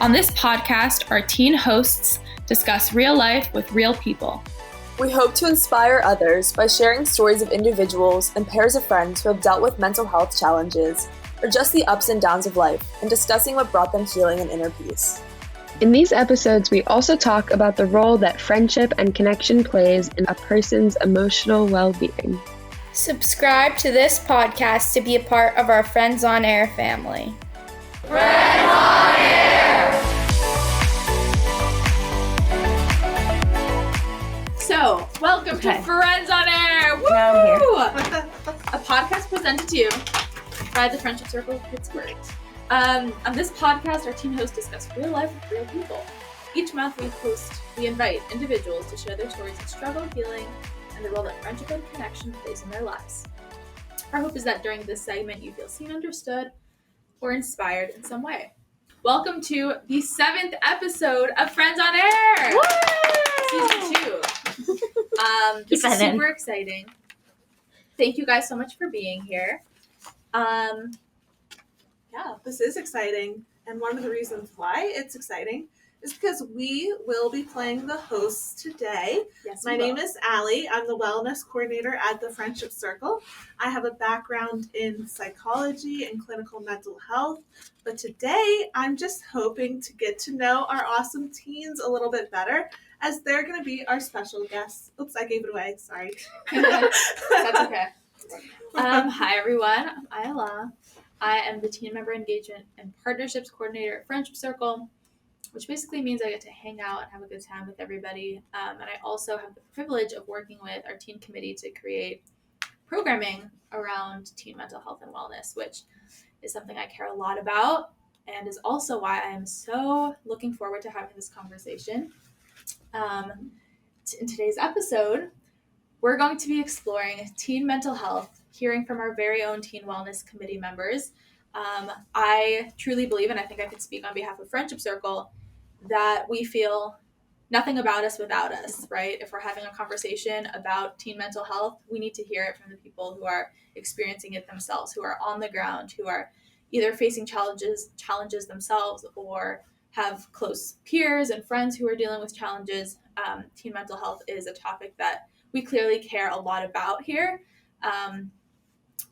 On this podcast, our teen hosts discuss real life with real people. We hope to inspire others by sharing stories of individuals and pairs of friends who have dealt with mental health challenges or just the ups and downs of life and discussing what brought them healing and inner peace. In these episodes, we also talk about the role that friendship and connection plays in a person's emotional well-being. Subscribe to this podcast to be a part of our Friends on Air family. Friends on Air! So, welcome to Friends on Air! Woo! Now I'm here. A podcast presented to you by the Friendship Circle of Pittsburgh. On this podcast, our teen hosts discuss real life with real people. Each month we invite individuals to share their stories of struggle, healing, and the role that friendship and connection plays in their lives. Our hope is that during this segment you feel seen, understood, or inspired in some way. Welcome to the 7th episode of Friends on Air! Woo! Season 2. This is super exciting. Thank you guys so much for being here. Yeah, this is exciting, and one of the reasons why it's exciting is because we will be playing the hosts today. Yes, My name is Allie. I'm the wellness coordinator at the Friendship Circle. I have a background in psychology and clinical mental health, but today I'm just hoping to get to know our awesome teens a little bit better, as they're going to be our special guests. Oops, I gave it away. Sorry. That's okay. Hi, everyone. I'm Ayala. I am the Team Member Engagement and Partnerships Coordinator at Friendship Circle, which basically means I get to hang out and have a good time with everybody. And I also have the privilege of working with our teen committee to create programming around teen mental health and wellness, which is something I care a lot about and is also why I am so looking forward to having this conversation. In today's episode, we're going to be exploring teen mental health, hearing from our very own teen wellness committee members. I truly believe, and I think I can speak on behalf of Friendship Circle, that we feel nothing about us without us, right? If we're having a conversation about teen mental health, we need to hear it from the people who are experiencing it themselves, who are on the ground, who are either facing challenges themselves or have close peers and friends who are dealing with challenges. Teen mental health is a topic that we clearly care a lot about here.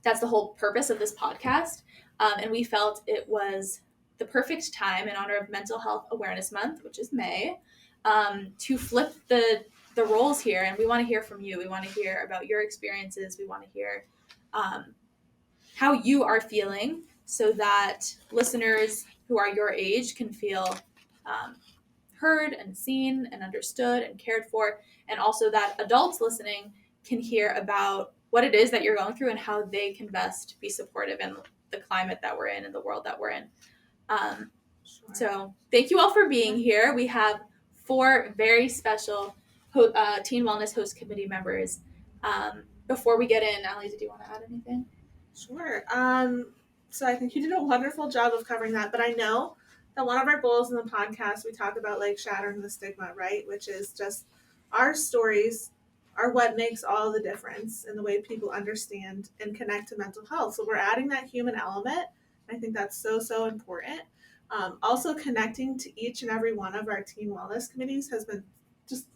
That's the whole purpose of this podcast. And we felt it was the perfect time in honor of Mental Health Awareness Month, which is May, to flip the roles here. And we want to hear from you. We want to hear about your experiences. We want to hear how you are feeling so that listeners who are your age can feel heard and seen and understood and cared for. And also that adults listening can hear about what it is that you're going through and how they can best be supportive in the climate that we're in and the world that we're in. Sure. So thank you all for being here. We have 4 very special Teen Wellness Host Committee members. Before we get in, Allie, did you want to add anything? Sure. So I think you did a wonderful job of covering that, but I know that one of our goals in the podcast, we talk about like shattering the stigma, right? Which is just our stories are what makes all the difference in the way people understand and connect to mental health. So we're adding that human element. I think that's so, so important. Also connecting to each and every one of our teen wellness committees has been just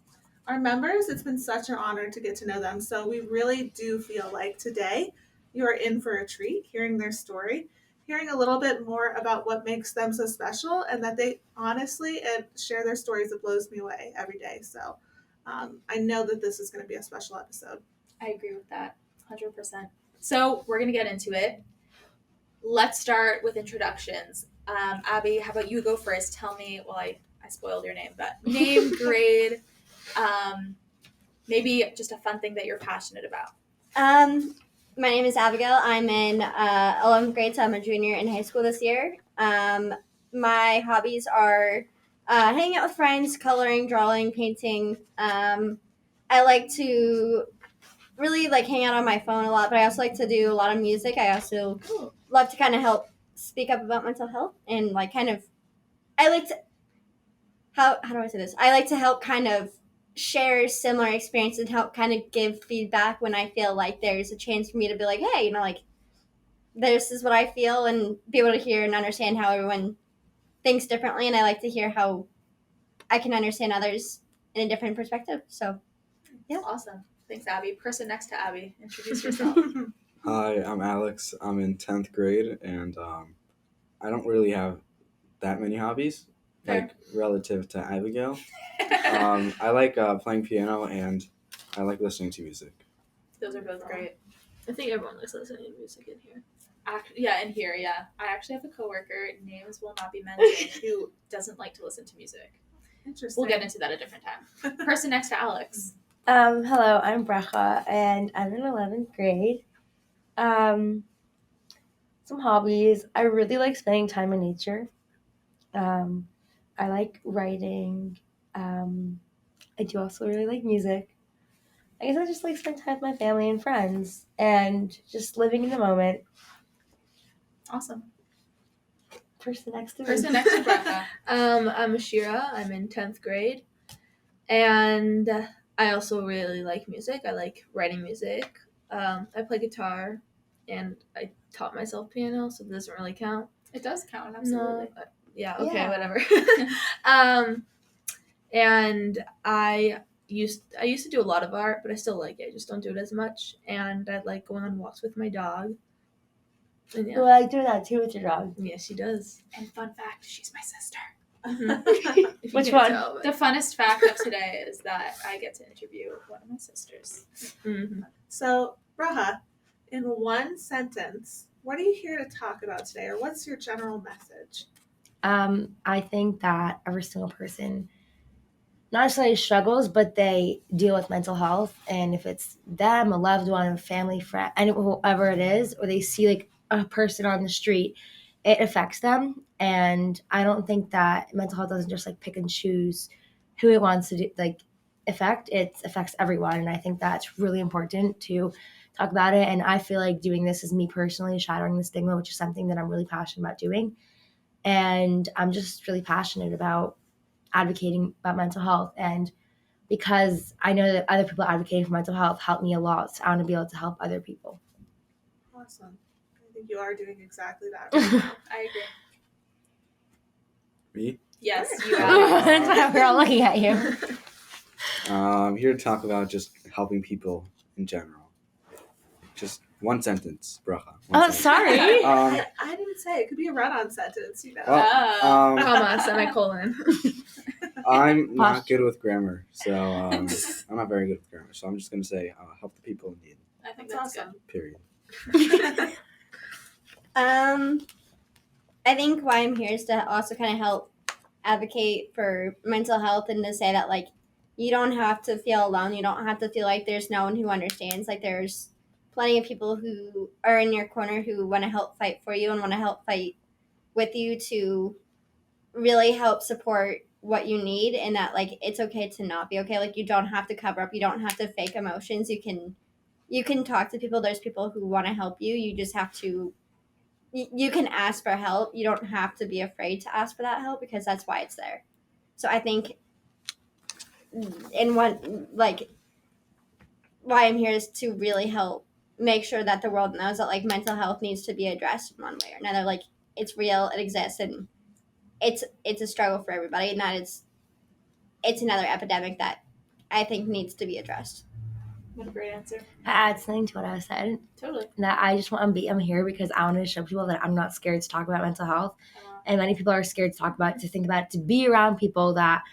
our members. It's been such an honor to get to know them. So we really do feel like today you are in for a treat, hearing their story, hearing a little bit more about what makes them so special, and that they honestly share their stories. It blows me away every day. So I know that this is going to be a special episode. I agree with that 100%. So we're going to get into it. Let's start with introductions. Abbie, how about you go first? Tell me, well, I spoiled your name, but name, grade, maybe just a fun thing that you're passionate about. My name is Abigail. I'm in 11th grade, so I'm a junior in high school this year. My hobbies are hanging out with friends, coloring, drawing, painting. I like to really hang out on my phone a lot, but I also like to do a lot of music. I also love to kind of help speak up about mental health and I like to, how do I say this? I like to help kind of share similar experiences and help kind of give feedback when I feel like there's a chance for me to be like, hey, this is what I feel, and be able to hear and understand how everyone thinks differently, and I like to hear how I can understand others in a different perspective. So, yeah. Awesome. Thanks, Abbie. Person next to Abbie, introduce yourself. Hi, I'm Alex. I'm in 10th grade, and I don't really have that many hobbies, Fair. relative to Abigail. I like playing piano, and I like listening to music. Those are both great. I think everyone likes listening to music in here. In here, yeah. I actually have a coworker, names will not be mentioned, who doesn't like to listen to music. Interesting. We'll get into that a different time. Person next to Alex. Hello, I'm Bracha, and I'm in 11th grade. Some hobbies. I really like spending time in nature. I like writing. I do also really like music. I guess I just like spend time with my family and friends and just living in the moment. Awesome. Person next to me. Person next to Bracha. I'm Ashira. I'm in 10th grade. And I also really like music. I like writing music. I play guitar, and I taught myself piano, so it doesn't really count. It does count, absolutely. No, yeah, okay, Yeah. whatever. And I used to do a lot of art, but I still like it. I just don't do it as much. And I like going on walks with my dog. And yeah, Well, I do that too with your dog. yeah, she does. And fun fact, she's my sister. If you Which can't one? tell, but- The funnest fact of today is that I get to interview one of my sisters. Mhm. So, Bracha, in one sentence, what are you here to talk about today, or what's your general message? I think that every single person not necessarily struggles, but they deal with mental health. And if it's them, a loved one, a family, friend, and whoever it is, or they see like a person on the street, it affects them. And I don't think that mental health doesn't just like pick and choose who it wants to do, like affect. It affects everyone. And I think that's really important to talk about it. And I feel like doing this is me personally shattering the stigma, which is something that I'm really passionate about doing. And I'm just really passionate about advocating about mental health. And because I know that other people advocating for mental health help me a lot, so I want to be able to help other people. Awesome. I think you are doing exactly that right now. I agree. Me? Yes, you are. That's why we're all looking at you. I'm here to talk about just helping people in general. Just one sentence, Bracha. One sentence. Sorry. I didn't say. It could be a run-on sentence, you know. Well, Comma, semicolon. I'm not good with grammar, so I'm not very good with grammar. So I'm just going to say help the people in need, I think That's that's awesome. period. I think why I'm here is to also kind of help advocate for mental health and to say that, like, you don't have to feel alone. You don't have to feel like there's no one who understands. Like, there's plenty of people who are in your corner who want to help fight for you and want to help fight with you to really help support what you need, and that, like, it's okay to not be okay. Like, you don't have to cover up. You don't have to fake emotions. You can talk to people. There's people who want to help you. You just have to you can ask for help. You don't have to be afraid to ask for that help, because that's why it's there. So I think why I'm here is to really help make sure that the world knows that, like, mental health needs to be addressed in one way or another. Like, it's real, it exists, and it's a struggle for everybody, and that it's another epidemic that I think needs to be addressed. What a great answer. To add something to what I said, Totally. that I just want to I'm here because I want to show people that I'm not scared to talk about mental health. And many people are scared to talk about it, to think about it, to be around people that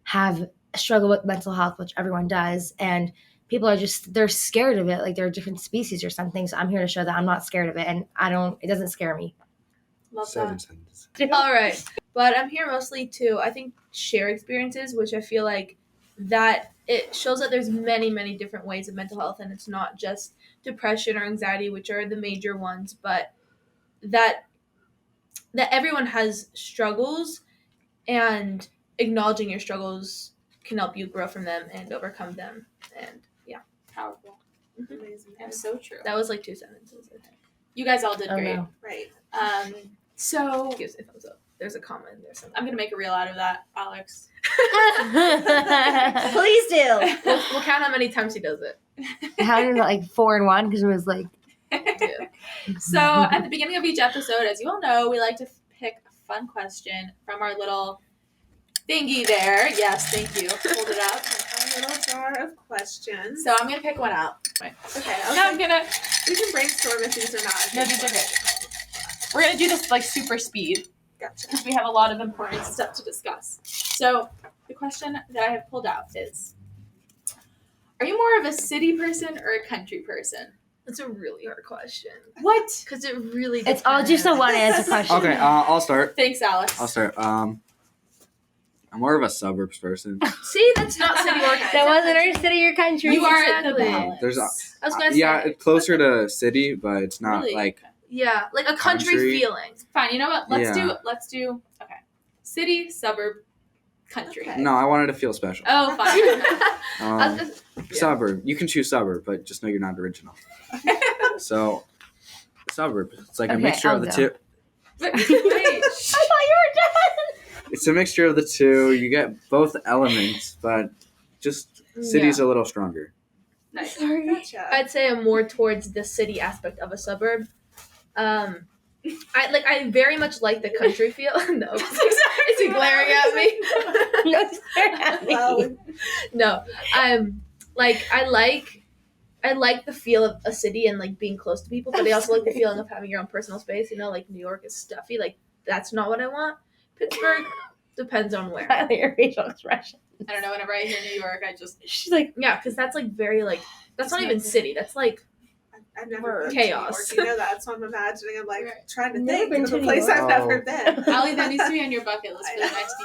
have struggled with mental health, which everyone does. And people are they're scared of it. Like, they're different species or something. So I'm here to show that I'm not scared of it. And it doesn't scare me. Love 7 that. sentences. All right. But I'm here mostly to, I think, share experiences, which I feel like that it shows that there's many, many different ways of mental health, and it's not just depression or anxiety, which are the major ones, but that everyone has struggles, and acknowledging your struggles can help you grow from them and overcome them. And yeah, Powerful. Amazing. And so true. that was like 2 sentences, I think. You guys all did Oh, great. no. Right. So Gives a thumbs up. There's a comment in there somewhere. I'm going to make a reel out of that, Alex. Please do. We'll count how many times he does it. How did it, like 4 and 1? Because it was like, Yeah. So at the beginning of each episode, as you all know, we like to pick fun question from our little thingy there. Yes, thank you. Hold it up. A little jar of questions. So I'm gonna pick one out. Okay. I'm gonna. We can brainstorm if these are not. No, these are good. We're gonna do this like super speed. Gotcha. Because we have a lot of important stuff to discuss. So the question that I have pulled out is, are you more of a city person or a country person? That's a really hard question. What? Because it really depends. It's all just a one answer question. Okay, I'll start. Thanks, Alex. I'll start. I'm more of a suburbs person. See, that's not city or country. That wasn't our city or country. You are the Exactly. balance. There's I was gonna say. yeah, it's closer to city, but it's not Really? like Yeah, like a country feeling. Fine. You know what? Let's Yeah. do. Okay. City, suburb, country. Okay. no. I wanted to feel special. Oh, fine. I was gonna- Suburb. You can choose suburb, but just know you're not original. So, suburb. It's like a Okay, mixture I'll of the go. two. Wait. I thought you were done. It's a mixture of the two. You get both elements, but just city's a little stronger. Nice. Gotcha. I'd say I'm more towards the city aspect of a suburb. I very much like the country feel. No, is he glaring at me? No, it's staring at me. Well, No, I like the feel of a city and like being close to people, but I also like the feeling of having your own personal space. You know, like New York is stuffy. Like that's not what I want. Pittsburgh depends on where. I like your facial expression. I don't know. Whenever I hear New York, I just. She's like, Yeah, because that's like very like that's not even city. That's like I've never been Chaos. to New York, you know that, so I'm imagining. I'm like Right. trying to Never think been of to a New place York. I've never been. Allie, that needs to be on your bucket list for the next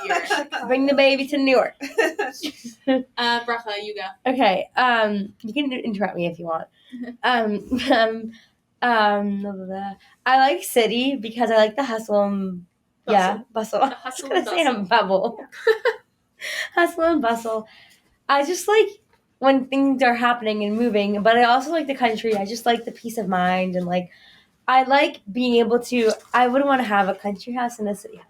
year. bring the baby to New York. Bracha, you go. Okay. You can interrupt me if you want. Blah, blah, blah. I like city because I like the hustle and bustle. The hustle I was and gonna say a bubble. Hustle and bustle. I just like when things are happening and moving, but I also like the country. I just like the peace of mind and like I like being able to. I wouldn't want to have a country house and a city house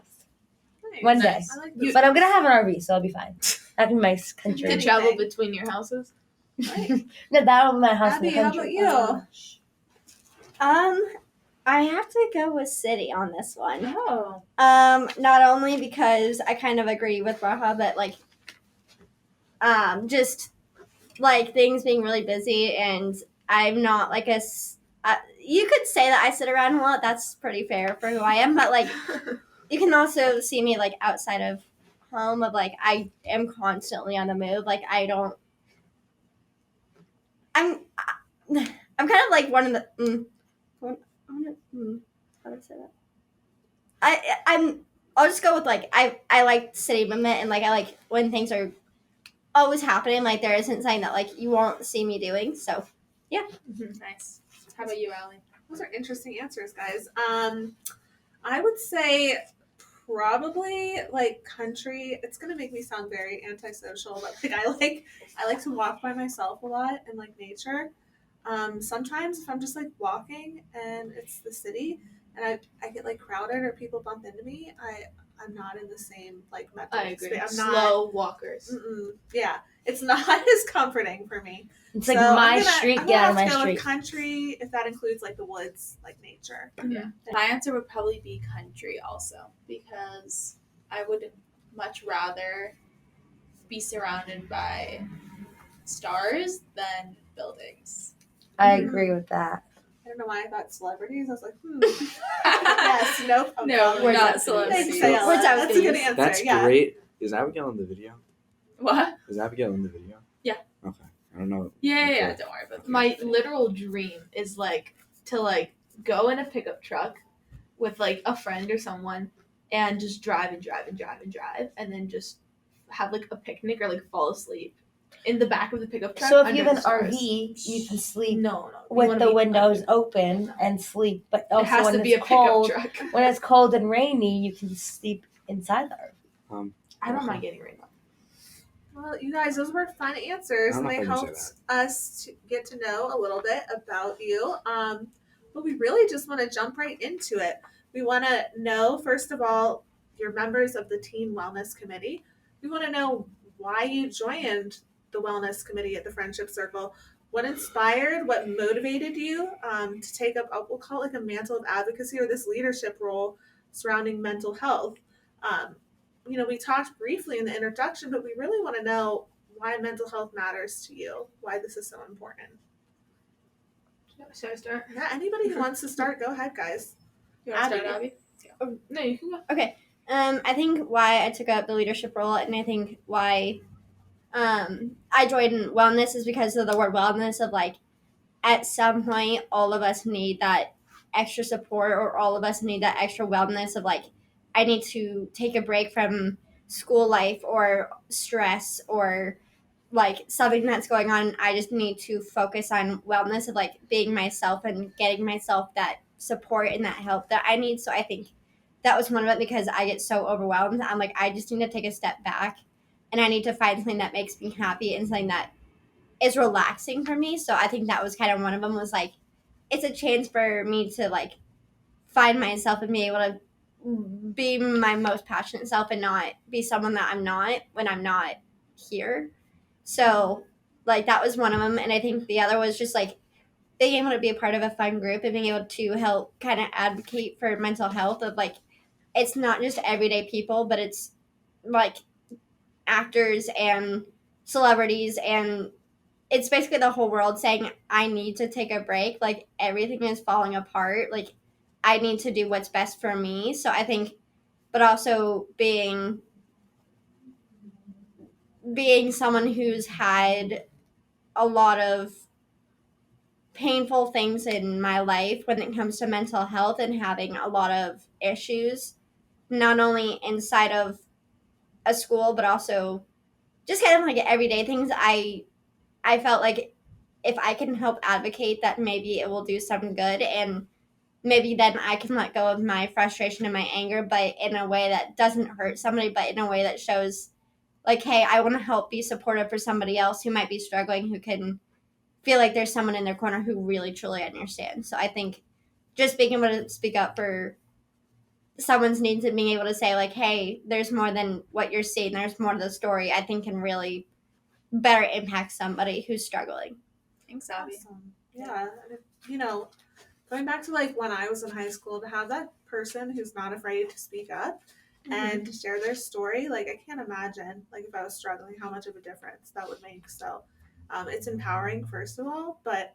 one day, I like this. but I'm gonna have an RV, so I'll be fine. That'd be my country. to travel between your houses. No, that'll be my house Abbie, in the how country. about you? I have to go with city on this one. Oh. Not only because I kind of agree with Bracha, but like, just like things being really busy, and I'm not like you could say that I sit around a lot. That's pretty fair for who I am, but like, you can also see me like outside of home. Of like, I am constantly on the move. Like, I'm kind of like one of the. How do I say that? I'll just go with like I like city movement and like I like when things are always happening. Like there isn't something that like you won't see me doing. So yeah. Nice. How about you, Allie? Those are interesting answers, guys. I would say probably like country. It's gonna make me sound very antisocial, but like I like to walk by myself a lot in like nature. Sometimes if I'm just like walking and it's the city and I get like crowded or people bump into me, I'm not in the same like mental I agree. space. I'm not. Slow walkers. Yeah, it's not as comforting for me. It's like So my I'm street. gonna Get out of have my to go street. with country if that includes like the woods, like nature. Yeah. My answer would probably be country also because I would much rather be surrounded by stars than buildings. I agree with that. I don't know why I thought celebrities. I was like, yes, nope. No, we're not Thanks, celebrities. Ayala. Words I was That's a gonna good use. answer. That's yeah. great. Is Abigail in the video? What? Is Abigail in the video? Yeah. Okay. I don't know. Yeah, Okay. don't worry about that. My literal dream is like to like go in a pickup truck with like a friend or someone and just drive and then just have like a picnic or like fall asleep in the back of the pickup truck. So if under you have the an stars. RV, you can sleep No. We wanna with the be windows under- open and sleep. But also It has when to be a it's pickup cold, truck. when it's cold and rainy, you can sleep inside the RV. I don't mind getting rain on. Well, you guys, those were fun answers, I don't and know they if I can helped say us to get to know a little bit about you. But we really just want to jump right into it. We want to know, first of all, you're members of the Teen Wellness Committee. We want to know why you joined the Wellness Committee at the Friendship Circle. What inspired, what motivated you to take up, we'll call it like a mantle of advocacy or this leadership role surrounding mental health. We talked briefly in the introduction, but we really want to know why mental health matters to you, why this is so important. Should I start? Yeah, anybody who wants to start, go ahead, guys. You want to start, Abbie? Oh, no, you can go. Okay. I think why I took up the leadership role, and I think why I joined wellness is because of the word wellness of like, at some point, all of us need that extra support, or all of us need that extra wellness of like, I need to take a break from school life or stress or like something that's going on. I just need to focus on wellness of like being myself and getting myself that support and that help that I need. So I think that was one of it, because I get so overwhelmed. I'm like, I just need to take a step back and I need to find something that makes me happy and something that is relaxing for me. So I think that was kind of one of them, was like, it's a chance for me to like find myself and be able to be my most passionate self and not be someone that I'm not when I'm not here. So like that was one of them. And I think the other was just like being able to be a part of a fun group and being able to help kind of advocate for mental health of like, it's not just everyday people, but it's like actors and celebrities, and it's basically the whole world saying, I need to take a break. Like everything is falling apart. Like I need to do what's best for me. So I think, but also being someone who's had a lot of painful things in my life when it comes to mental health and having a lot of issues, not only inside of a school, but also just kind of like everyday things. I felt like if I can help advocate that, maybe it will do some good, and maybe then I can let go of my frustration and my anger, but in a way that doesn't hurt somebody, but in a way that shows like, hey, I want to help be supportive for somebody else who might be struggling, who can feel like there's someone in their corner who really truly understands. So I think just being able to speak up for someone's needs and being able to say like, hey, there's more than what you're seeing, there's more to the story, I think can really better impact somebody who's struggling. Thanks, Abbie. Awesome. Yeah. Going back to like when I was in high school, to have that person who's not afraid to speak up and to share their story, like I can't imagine like if I was struggling, how much of a difference that would make. So it's empowering, first of all, but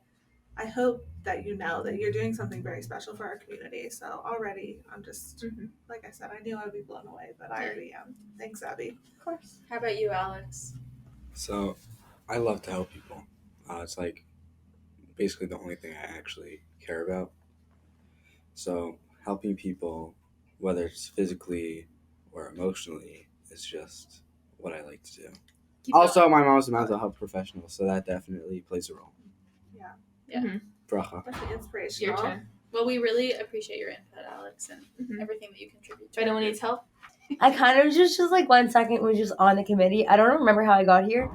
I hope that you know that you're doing something very special for our community. So already I'm just, like I said, I knew I would be blown away, but I already am. Thanks, Abbie. Of course. How about you, Alex? So I love to help people. It's like basically the only thing I actually care about. So helping people, whether it's physically or emotionally, is just what I like to do. Also, my mom's a mental health professional, so that definitely plays a role. Yeah. Bracha. Definitely inspirational. Your turn. Well, we really appreciate your input, Alex, and everything that you contribute to. Anyone needs help? I kind of just like 1 second was just on the committee. I don't remember how I got here,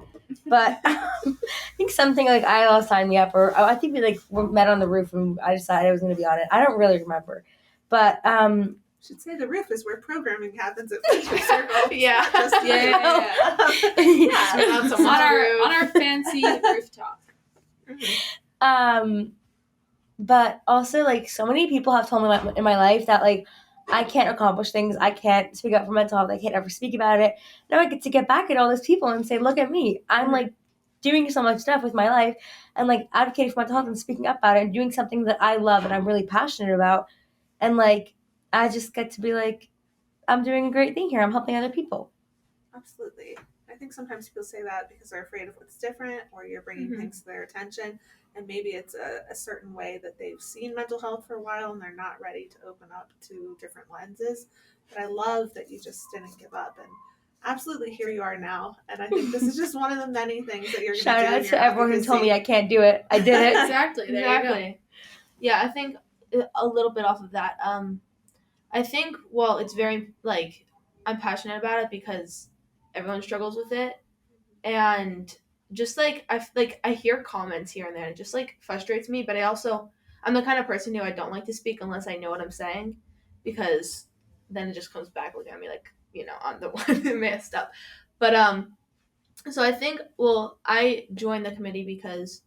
but I think something like ILS signed me up, or I think we like met on the roof and I decided I was going to be on it. I don't really remember, but should say the roof is where programming happens at Friendship Circle. Yeah. On our fancy rooftop. But also like so many people have told me in my life that like I can't accomplish things, I can't speak up for mental health, I can't ever speak about it. Now I get to get back at all those people and say, look at me, I'm like doing so much stuff with my life and like advocating for mental health and speaking up about it and doing something that I love and I'm really passionate about, and like I just get to be like, I'm doing a great thing here, I'm helping other people. Absolutely. I think sometimes people say that because they're afraid of what's different, or you're bringing things to their attention, and maybe it's a certain way that they've seen mental health for a while and they're not ready to open up to different lenses. But I love that you just didn't give up, and absolutely here you are now. And I think this is just one of the many things that you're going to do. Shout out to everyone who told me I can't do it. I did it. Exactly. There you go. Yeah, I think a little bit off of that. I think, well, it's very, like, I'm passionate about it because everyone struggles with it. And just, like, I hear comments here and there, and it just, like, frustrates me. But I'm the kind of person who I don't like to speak unless I know what I'm saying, because then it just comes back looking at me like, I'm the one who messed up. But, so I think, I joined the committee because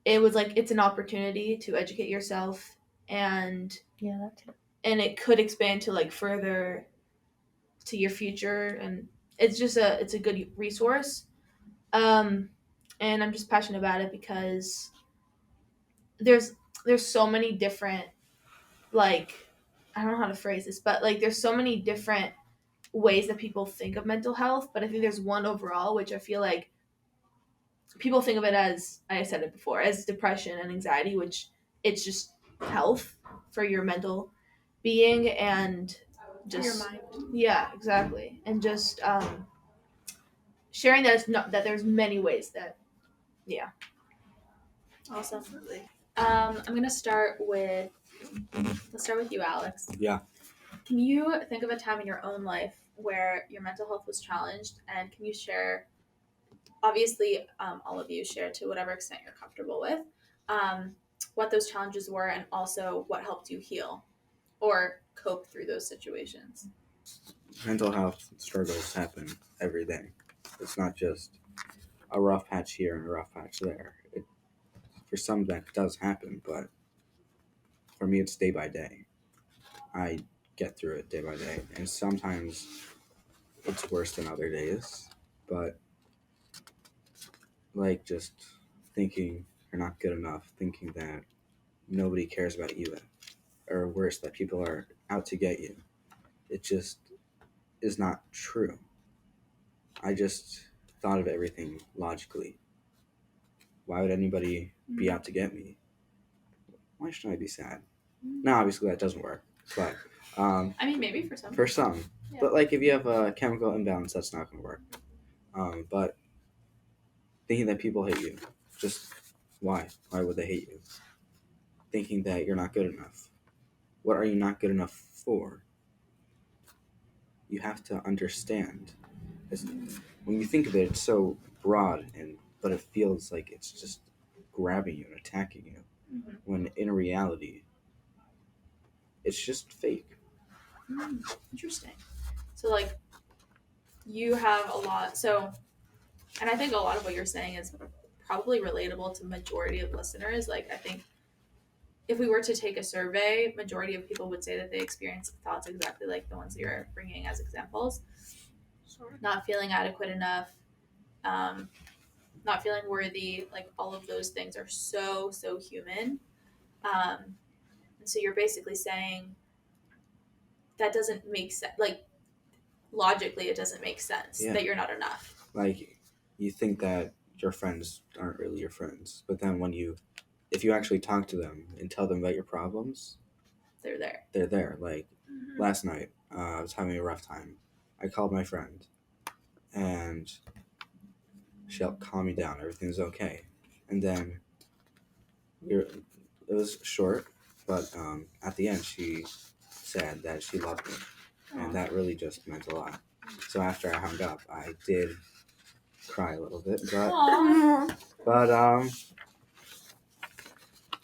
it was, like, it's an opportunity to educate yourself and yeah, that too. and it could expand to like further to your future, and it's a good resource. And I'm just passionate about it because there's so many different, like, I don't know how to phrase this, but like there's so many different ways that people think of mental health, but I think there's one overall which I feel like people think of it as, I said it before, as depression and anxiety, which it's just health for your mental being and just your mind. Yeah, exactly. And just sharing that it's not that there's many ways that Awesome. Absolutely. I'm gonna start with. Let's start with you, Alex. Yeah. Can you think of a time in your own life where your mental health was challenged, and can you share? Obviously, all of you share to whatever extent you're comfortable with, what those challenges were, and also what helped you heal or cope through those situations. Mental health struggles happen every day. It's not just a rough patch here and a rough patch there. For some that does happen, but for me it's day by day. I get through it day by day, and sometimes it's worse than other days, but like just thinking you're not good enough, thinking that nobody cares about you, or worse, that people are out to get you, it just is not true. I just thought of everything logically. Why would anybody be out to get me? Why should I be sad? Now, obviously that doesn't work, but I mean, maybe for some. for some. Yeah. But like if you have a chemical imbalance, that's not going to work. But thinking that people hate you, just why? Why would they hate you? Thinking that you're not good enough. What are you not good enough for? You have to understand. When you think of it, it's so broad, but it feels like it's just grabbing you and attacking you. Mm-hmm. When in reality, it's just fake. Interesting. So, like, you have a lot. So, and I think a lot of what you're saying is probably relatable to majority of listeners. Like, I think if we were to take a survey, majority of people would say that they experience thoughts exactly like the ones that you're bringing as examples. Sure. Not feeling adequate enough, not feeling worthy, like all of those things are so human. And so you're basically saying that doesn't make sense. Like, logically, it doesn't make sense that you're not enough. Like, you think that your friends aren't really your friends, but then if you actually talk to them and tell them about your problems, They're there. They're there. Like, last night, I was having a rough time. I called my friend, and she helped calm me down. Everything's okay. And then it was short, but at the end, she said that she loved me, and that really just meant a lot. So after I hung up, I did cry a little bit, but I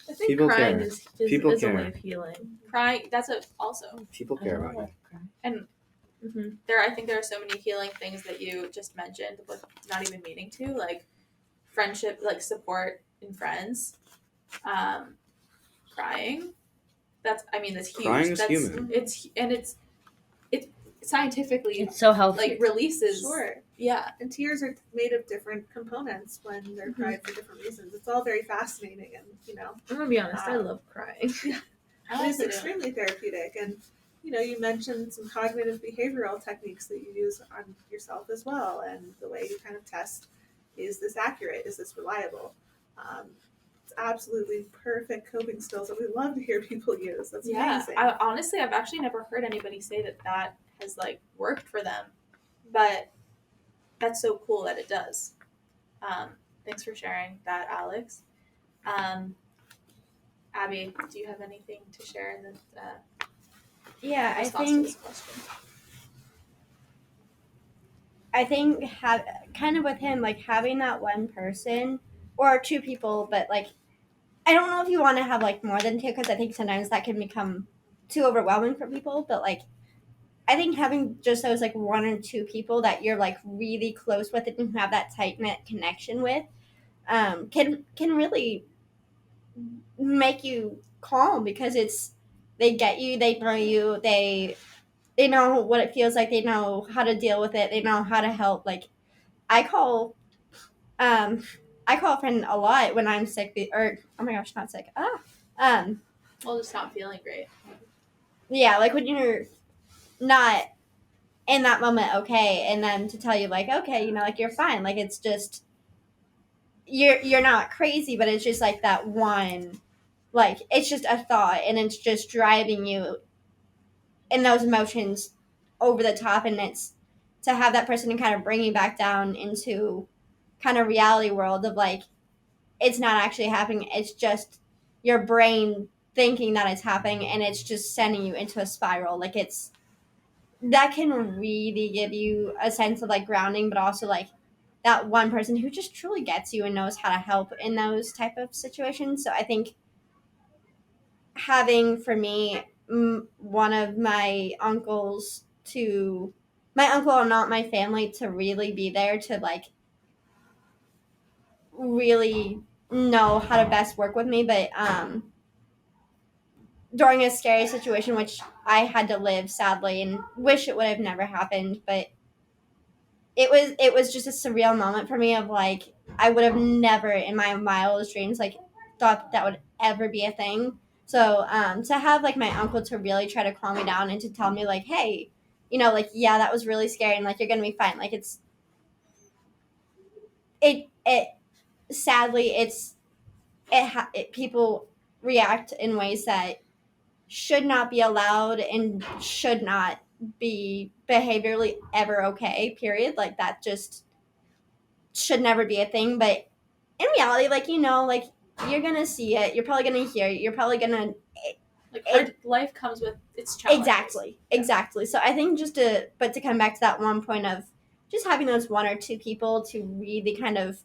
think people crying care. is People a care. way of healing. Crying, that's also. people care about you. And Mm-hmm. I think there are so many healing things that you just mentioned, but not even meaning to, like friendship, like support in friends, crying. That's huge. Crying is human. It's scientifically, It's so healthy. like, releases. Sure. Yeah. And tears are made of different components when they're cried for different reasons. It's all very fascinating, and I'm gonna be honest, I love crying. but it's extremely therapeutic. And you mentioned some cognitive behavioral techniques that you use on yourself as well, and the way you kind of test: is this accurate? Is this reliable? It's absolutely perfect coping skills that we love to hear people use. That's amazing. Honestly, I've actually never heard anybody say that has, like, worked for them, but that's so cool that it does. Thanks for sharing that, Alex. Abbie, do you have anything to share in the Yeah, I response to think this question? kind of with him, like, having that one person or two people, but, like, I don't know if you want to have, like, more than two, because I think sometimes that can become too overwhelming for people, but, like, I think having just those, like, one or two people that you're, like, really close with and you have that tight-knit connection with can really make you calm, because it's they get you, they know you, they know what it feels like, they know how to deal with it, they know how to help. Like I call a friend a lot when I'm sick, or oh my gosh, not sick. Well, just not feeling great. Yeah, like when you're not in that moment okay, and then to tell you like, okay, you know, like you're fine, like it's just you're not crazy, but it's just like that one, like it's just a thought and it's just driving you in those emotions over the top, and it's to have that person kind of bring you back down into kind of reality world of like it's not actually happening, it's just your brain thinking that it's happening, and it's just sending you into a spiral. Like it's that can really give you a sense of like grounding, but also like that one person who just truly gets you and knows how to help in those type of situations. So I think having for me one of my uncles to my uncle and not my family to really be there to like really know how to best work with me, but during a scary situation which I had to live sadly and wish it would have never happened, but it was just a surreal moment for me of like I would have never in my wildest dreams like thought that would ever be a thing. So to have like my uncle to really try to calm me down and to tell me like, hey, you know, like yeah, that was really scary and like you're gonna be fine. Like it sadly people react in ways that should not be allowed and should not be behaviorally ever okay. Period. Like that just should never be a thing, but in reality, like you know, like you're gonna see it, you're probably gonna hear it, you're probably gonna like life comes with its challenges. Exactly. So I think to come back to that one point of just having those one or two people to really kind of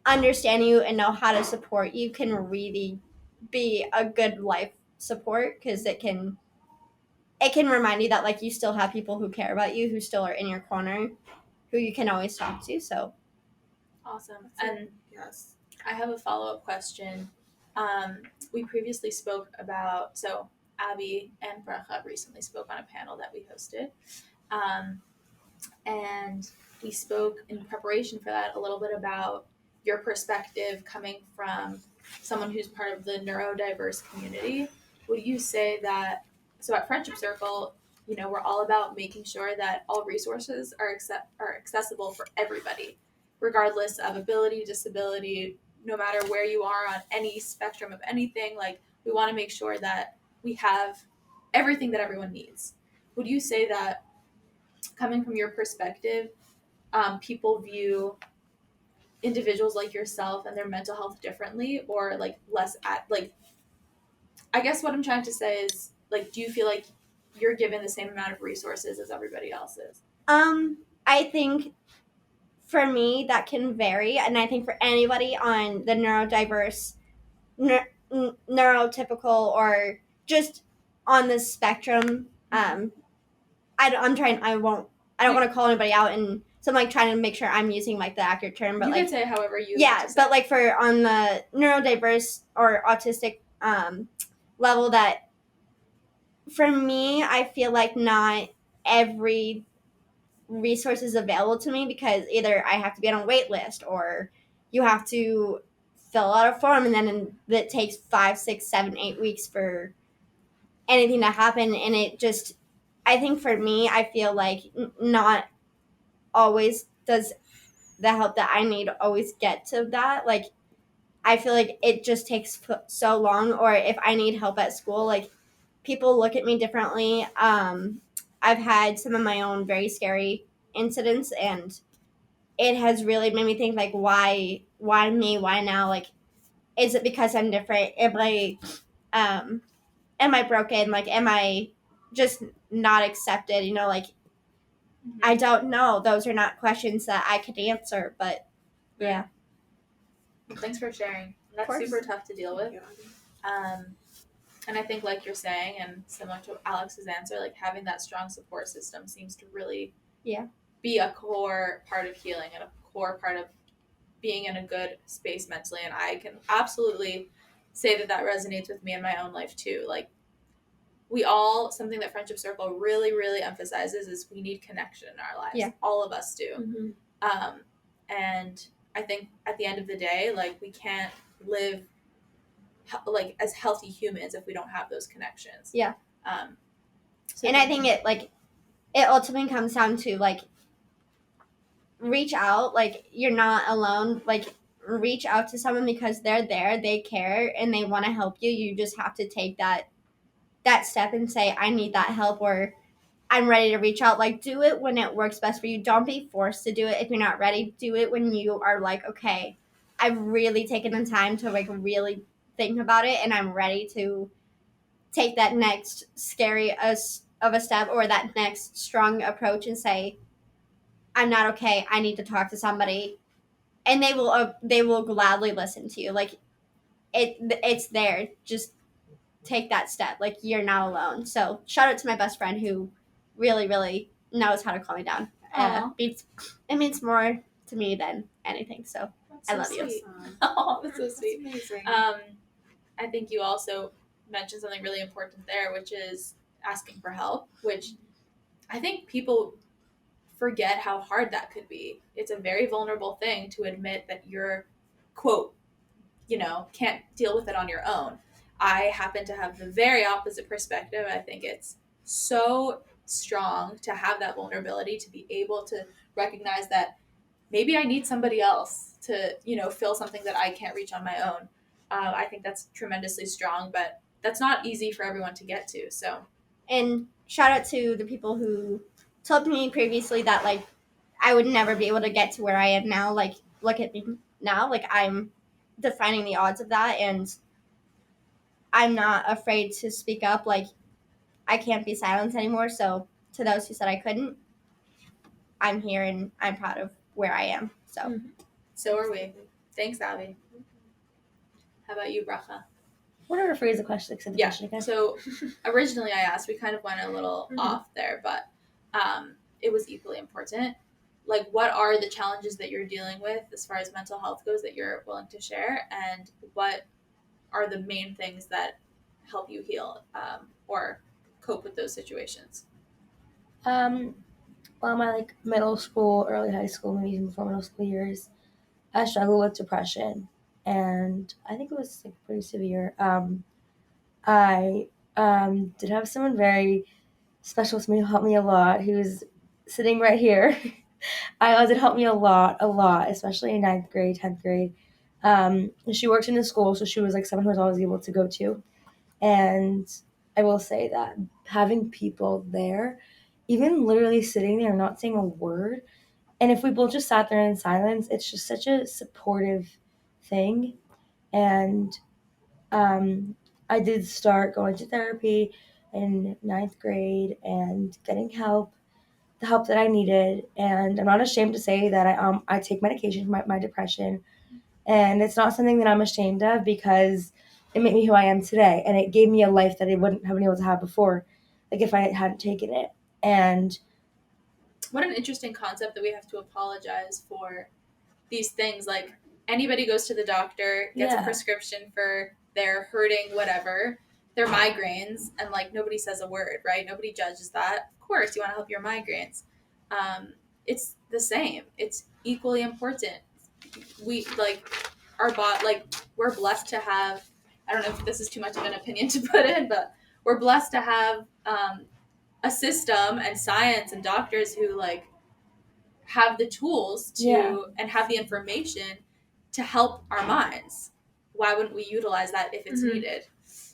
understand you and know how to support you can really be a good life support, because it can remind you that like you still have people who care about you, who still are in your corner, who you can always talk to. So awesome. And yes, I have a follow-up question. We previously spoke about, so Abbie and Bracha recently spoke on a panel that we hosted. And we spoke in preparation for that a little bit about your perspective coming from someone who's part of the neurodiverse community. Would you say that, so at Friendship Circle, you know, we're all about making sure that all resources are accessible for everybody, regardless of ability, disability, no matter where you are on any spectrum of anything. Like, we want to make sure that we have everything that everyone needs. Would you say that, coming from your perspective, people view individuals like yourself and their mental health differently, or like less like, I guess what I'm trying to say is, like, do you feel like you're given the same amount of resources as everybody else is? I think for me that can vary, and I think for anybody on the neurodiverse, neurotypical, or just on the spectrum, I don't want to call anybody out, and so I'm like trying to make sure I'm using like the accurate term, but you like can say however you but like for on the neurodiverse or autistic level, that for me I feel like not every resource is available to me, because either I have to be on a wait list, or you have to fill out a form, and then it takes 5, 6, 7, 8 weeks for anything to happen. And it just, I think for me, I feel like not always does the help that I need always get to that. Like I feel like it just takes so long. Or if I need help at school, like people look at me differently. I've had some of my own very scary incidents, and it has really made me think like, why me, why now? Like, is it because I'm different? Am I broken? Like, am I just not accepted? You know, like, I don't know. Those are not questions that I could answer, but yeah. Well, thanks for sharing. That's super tough to deal with. And I think, like you're saying, and similar to Alex's answer, like having that strong support system seems to really be a core part of healing and a core part of being in a good space mentally. And I can absolutely say that resonates with me in my own life too. Like, something that Friendship Circle really, really emphasizes is we need connection in our lives. Yeah. All of us do. And I think at the end of the day, like, we can't live like as healthy humans if we don't have those connections. Yeah. So and I think it ultimately comes down to, like, reach out. Like, you're not alone. Like, reach out to someone because they're there, they care, and they want to help you. You just have to take that step and say, I need that help, or I'm ready to reach out. Like, do it when it works best for you. Don't be forced to do it if you're not ready. Do it when you are like, okay, I've really taken the time to, like, really think about it, and I'm ready to take that next scary of a step, or that next strong approach, and say, I'm not okay. I need to talk to somebody, and they will gladly listen to you. Like, it's there. Just take that step. Like, you're not alone. So shout out to my best friend who really, really knows how to calm me down. It means more to me than anything. So I love you. Oh, that's so That's sweet. amazing. I think you also mentioned something really important there, which is asking for help, which I think people forget how hard that could be. It's a very vulnerable thing to admit that you're, quote, can't deal with it on your own. I happen to have the very opposite perspective. I think it's so strong to have that vulnerability, to be able to recognize that maybe I need somebody else to, fill something that I can't reach on my own. I think that's tremendously strong, but that's not easy for everyone to get to. So, and shout out to the people who told me previously that, like, I would never be able to get to where I am now. Like, look at me now. Like, I'm defining the odds of that, and I'm not afraid to speak up. Like, I can't be silenced anymore. So to those who said I couldn't, I'm here, and I'm proud of where I am. So are we. Thanks, Abbie. How about you, Bracha? Want to rephrase the question? Question again? So originally I asked, we kind of went a little off there, but it was equally important. Like, what are the challenges that you're dealing with as far as mental health goes that you're willing to share, and what are the main things that help you heal or cope with those situations? Well, my middle school, early high school, maybe even before middle school years, I struggled with depression, and I think it was pretty severe. I did have someone very special to me who helped me a lot. He was sitting right here. I did help me a lot, especially in 9th grade, 10th grade. She worked in the school, so she was someone who was always able to go to. And I will say that having people there, even literally sitting there, not saying a word, and if we both just sat there in silence, it's just such a supportive thing. And I did start going to therapy in 9th grade and getting help, the help that I needed. And I'm not ashamed to say that I take medication for my depression. And it's not something that I'm ashamed of, because it made me who I am today. And it gave me a life that I wouldn't have been able to have before, if I hadn't taken it. And what an interesting concept that we have to apologize for these things. Like, anybody goes to the doctor, gets a prescription for their hurting whatever, their migraines, and nobody says a word, right? Nobody judges that. Of course, you want to help your migraines. It's the same. It's equally important. We we're blessed to have, I don't know if this is too much of an opinion to put in, but we're blessed to have a system and science and doctors who have the tools to and have the information to help our minds. Why wouldn't we utilize that if it's needed?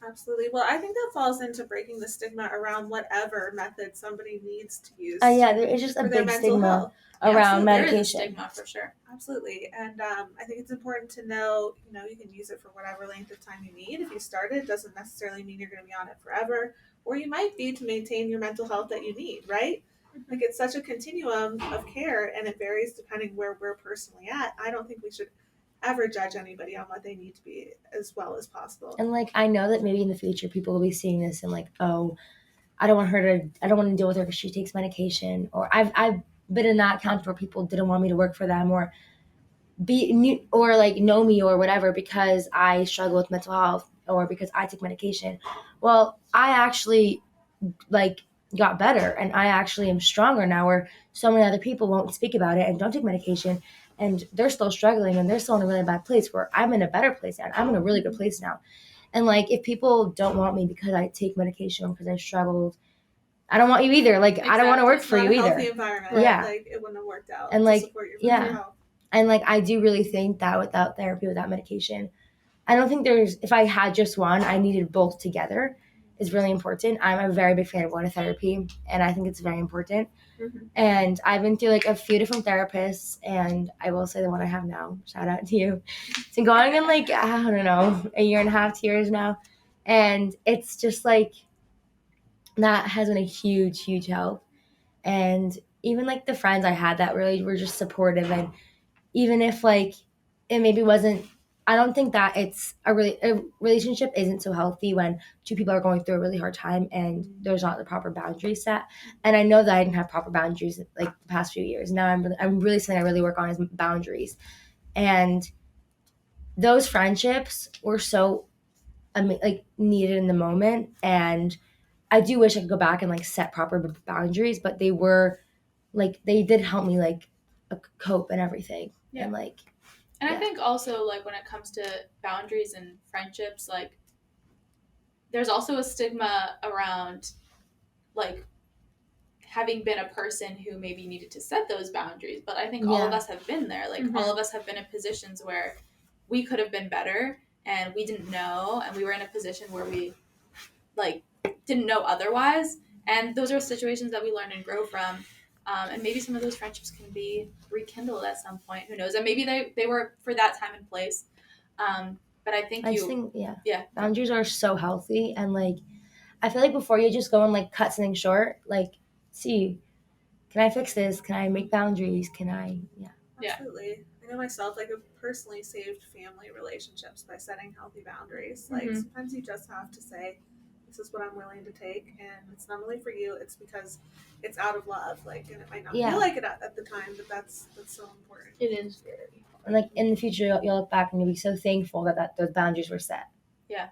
Absolutely. Well, I think that falls into breaking the stigma around whatever method somebody needs to use. It's just a big stigma around medication. There is a stigma for sure. Absolutely. And I think it's important to know, you can use it for whatever length of time you need. If you started, it doesn't necessarily mean you're going to be on it forever, or you might be to maintain your mental health that you need, right? It's such a continuum of care, and it varies depending where we're personally at. I don't think we should ever judge anybody on what they need to be as well as possible. And I know that maybe in the future people will be seeing this and oh, I don't want to deal with her because she takes medication, or I've been in that camp where people didn't want me to work for them or know me or whatever because I struggle with mental health. or because I take medication. Well, I actually like got better and I actually am stronger now, where so many other people won't speak about it and don't take medication and they're still struggling and they're still in a really bad place, where I'm in a better place and I'm in a really good place now. And like, if people don't want me because I take medication or because I struggled, I don't want you either. Like, I don't want to work for you either. Healthy environment. Yeah. Like, it wouldn't have worked out. And like, to support your mental health. And like, I do really think that without therapy, without medication, I don't think if I had just one, I needed both together is really important. I'm a very big fan of going to therapy, and I think it's very important. Mm-hmm. And I've been through like a few different therapists, and I will say the one I have now, shout out to you. It's been going in like, I don't know, a year and a half, 2 years now. And it's just like, that has been a huge, huge help. And even like the friends I had that really were just supportive. And even if like it maybe wasn't, I don't think that it's a relationship isn't so healthy when two people are going through a really hard time and there's not the proper boundaries set. And I know that I didn't have proper boundaries like the past few years. Now I'm really something I really work on is boundaries. And those friendships were so like needed in the moment. And I do wish I could go back and like set proper boundaries, but they were like, they did help me like cope and everything. Yeah. And like, and I think also like when it comes to boundaries and friendships, like there's also a stigma around like having been a person who maybe needed to set those boundaries. But I think all of us have been there. Like all of us have been in positions where we could have been better and we didn't know, and we were in a position where we like didn't know otherwise. And those are situations that we learn and grow from. And maybe some of those friendships can be rekindled at some point. Who knows? And maybe they were for that time and place. But I think boundaries are so healthy. And like, I feel like before you just go and like cut something short, like, see, can I fix this? Can I make boundaries? Can I? Yeah. Absolutely. I know myself, like, I've personally saved family relationships by setting healthy boundaries. Like, sometimes you just have to say, this is what I'm willing to take, and it's not only for you, it's because it's out of love. Like, and it might not feel like it at the time, but that's so important. It is very hard. And like in the future, you'll look back and you'll be so thankful that those boundaries were set. Yeah,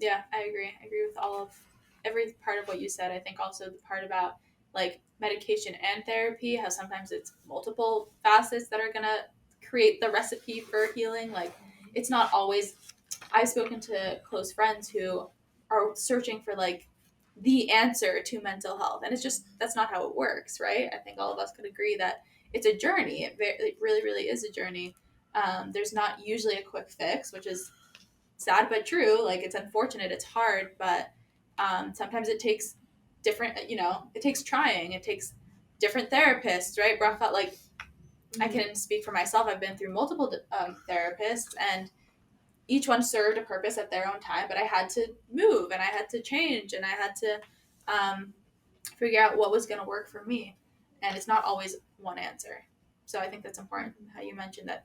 I agree. I agree with every part of what you said. I think also the part about like medication and therapy, how sometimes it's multiple facets that are gonna create the recipe for healing. Like it's not always. I've spoken to close friends who are searching for like the answer to mental health, and it's just that's not how it works, right? I think all of us could agree that it's a journey. It really, really is a journey. There's not usually a quick fix, which is sad but true. Like it's unfortunate, it's hard, but sometimes it takes different, it takes trying, it takes different therapists, right? Bracha, like I can speak for myself. I've been through multiple therapists, and each one served a purpose at their own time, but I had to move and I had to change and I had to figure out what was going to work for me. And it's not always one answer. So I think that's important how you mentioned that,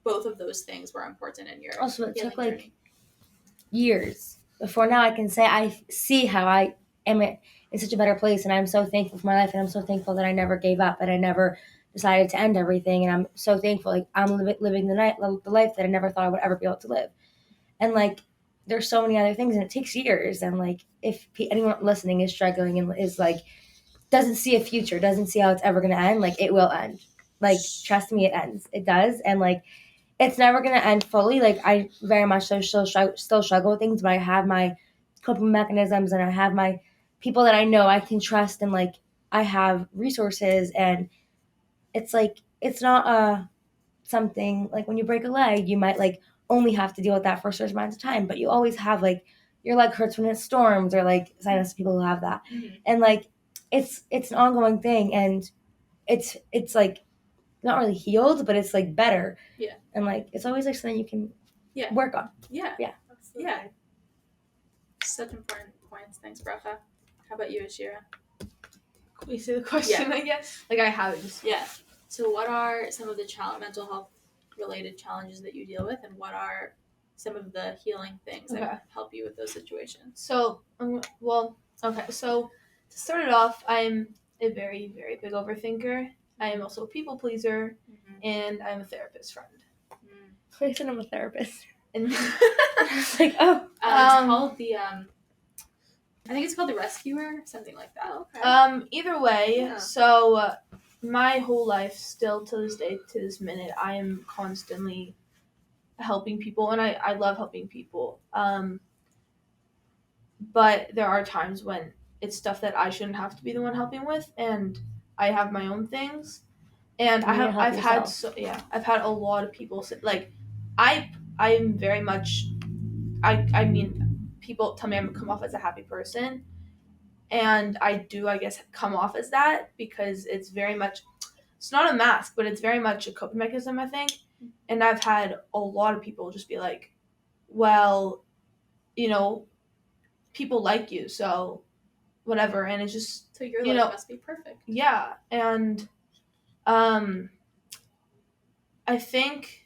both of those things were important in your Also, it took journey. like years before now I can say I see how I am in such a better place, and I'm so thankful for my life, and I'm so thankful that I never gave up and I never decided to end everything, and I'm so thankful like I'm living the life that I never thought I would ever be able to live. And like there's so many other things, and it takes years, and like if anyone listening is struggling and is like doesn't see a future, doesn't see how it's ever going to end, like it will end. Like trust me, it ends. It does. And like it's never going to end fully. Like I very much so still struggle with things, but I have my coping mechanisms and I have my people that I know I can trust, and like I have resources. And it's like it's not something like when you break a leg, you might like only have to deal with that for a certain amount of time, but you always have like your leg hurts when it storms, or like sinus people who have that. And like it's an ongoing thing, and it's like not really healed, but it's like better. Yeah. And like it's always like something you can work on. Yeah. Absolutely. Yeah. Such important points. Thanks, Bracha. How about you, Ashira? Can we say the question, I guess? Like I have it just. Yeah. So what are some of the mental health related challenges that you deal with, and what are some of the healing things that help you with those situations? So, so to start it off, I'm a very, very big overthinker. I am also a people pleaser, and I'm a therapist friend. I said I'm a therapist. And I was like, oh. It's called the, I think it's called The Rescuer, something like that. Oh, okay. Either way, Yeah. so my whole life, still to this day, to this minute, I am constantly helping people, and I love helping people. But there are times when it's stuff that I shouldn't have to be the one helping with, and I have my own things. And You need to help I've had yourself. I've had a lot of people say, like, I'm very much, I mean, people tell me I'm come off as a happy person, and I do, I guess, come off as that because it's very much, it's not a mask, but it's very much a coping mechanism, I think. And I've had a lot of people just be like, well, you know, people like you, so whatever. And it's just, So your you life know, must be perfect. yeah. And I think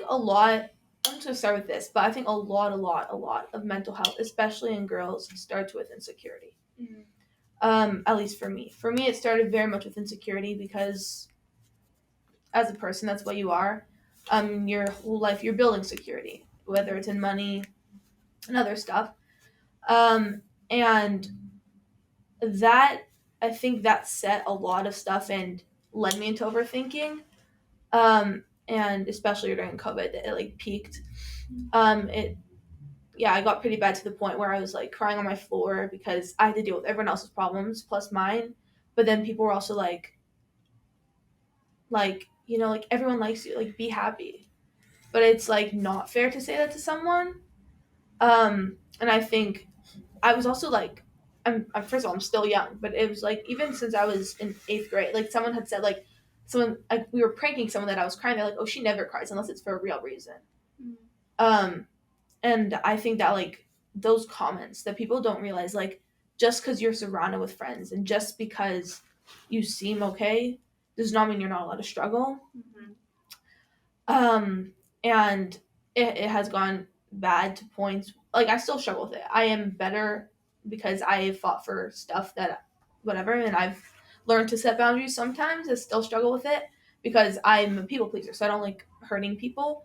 a lot, I'm just gonna start with this, but I think a lot of mental health, especially in girls, starts with insecurity. At least for me. For me, it started very much with insecurity because as a person, that's what you are. Your whole life, you're building security, whether it's in money and other stuff. And that, I think that set a lot of stuff and led me into overthinking. And especially during COVID, it like peaked. I got pretty bad to the point where I was like crying on my floor because I had to deal with everyone else's problems plus mine. But then people were also like, you know, like everyone likes you, like be happy. But it's like not fair to say that to someone. And I think I was also like, I'm first of all, I'm still young, but it was like even since I was in 8th grade, like someone had said like we were pranking someone that I was crying. They're like, oh, she never cries unless it's for a real reason. And I think that like those comments that people don't realize, like just because you're surrounded with friends and just because you seem okay does not mean you're not allowed to struggle. And it has gone bad to points, like I still struggle with it. I am better because I fought for stuff that whatever, and I've learned to set boundaries sometimes. I still struggle with it because I'm a people pleaser, so I don't like hurting people.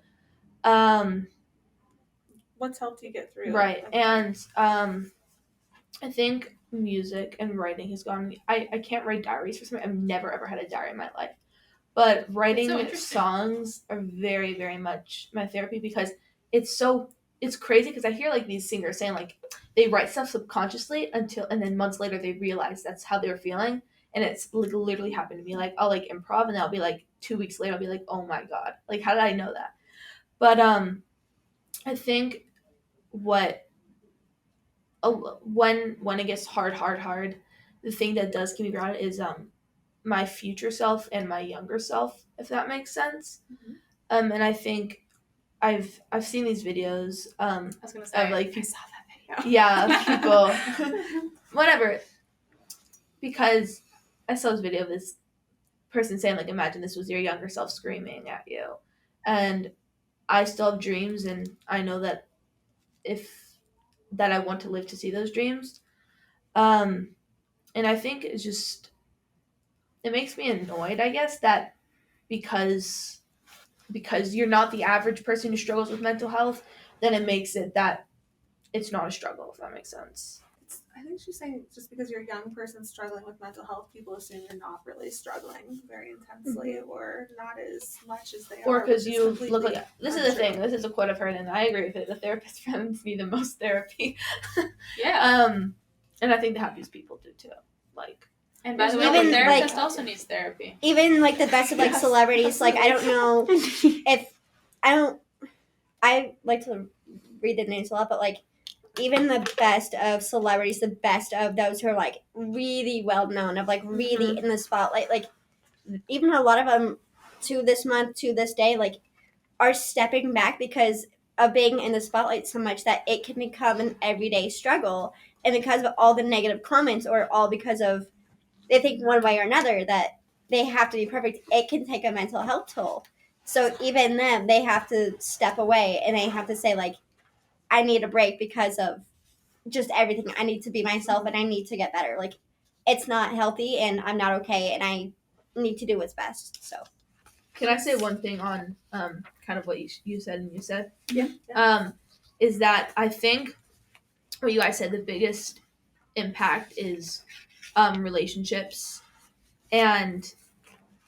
What's helped you get through? Right. And I think music and writing has gone, I can't write diaries for something. I've never ever had a diary in my life. But writing songs are very, very much my therapy because it's crazy because I hear like these singers saying like they write stuff subconsciously and then months later they realize that's how they were feeling. And it's like literally happened to me. Like I'll like improv and I'll be like 2 weeks later I'll be like, oh my God, like how did I know that? But I think when it gets hard, the thing that does keep me grounded is my future self and my younger self, if that makes sense. And I think I've seen these videos I was gonna say, of like I saw that video. Yeah, people whatever, because I saw this video of this person saying like, imagine this was your younger self screaming at you. And I still have dreams and I know that I want to live to see those dreams. And I think it's just, it makes me annoyed, I guess, that because you're not the average person who struggles with mental health, then it makes it that it's not a struggle, if that makes sense. I think she's saying just because you're a young person struggling with mental health, people assume you're not really struggling very intensely or not as much as they are. Or because you look like, this is the thing, this is a quote I've heard, and I agree with it, the therapist finds me the most therapy. Yeah. And I think the happiest people do too. Like, and by the way, the therapist also needs therapy. Even like the best of like celebrities, like I don't know if I like to read the names a lot, but like even the best of celebrities, the best of those who are like really well known, of like really in the spotlight, like even a lot of them to this month, to this day, like are stepping back because of being in the spotlight so much that it can become an everyday struggle. And because of all the negative comments or all because of they think one way or another that they have to be perfect, it can take a mental health toll. So even them, they have to step away and they have to say like, I need a break because of just everything. I need to be myself and I need to get better. Like it's not healthy and I'm not okay and I need to do what's best. So Can I say one thing on kind of what you said and you said? Yeah. Is that I think what you guys said, the biggest impact is relationships. And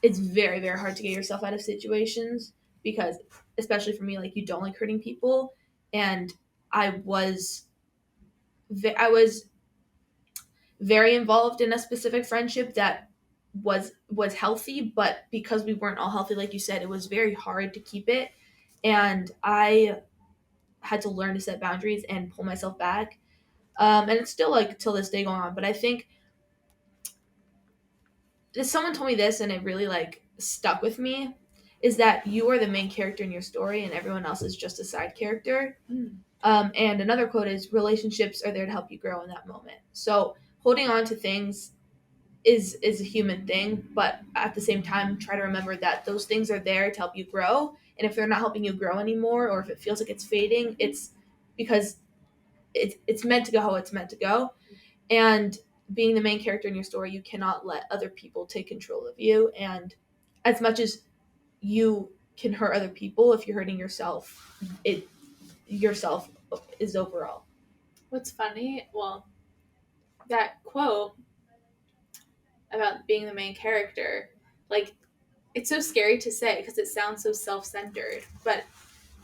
it's very, very hard to get yourself out of situations because, especially for me, like, you don't like hurting people. And I was very involved in a specific friendship that was healthy, but because we weren't all healthy, like you said, it was very hard to keep it. And I had to learn to set boundaries and pull myself back. And it's still like till this day going on. But I think someone told me this and it really like stuck with me, is that you are the main character in your story and everyone else is just a side character. And another quote is, relationships are there to help you grow in that moment. So holding on to things is a human thing, but at the same time, try to remember that those things are there to help you grow. And if they're not helping you grow anymore, or if it feels like it's fading, it's because it's meant to go how it's meant to go. And being the main character in your story, you cannot let other people take control of you. And as much as you can hurt other people, if you're hurting yourself, yourself is overall. What's funny, well, that quote about being the main character, like, it's so scary to say because it sounds so self-centered, but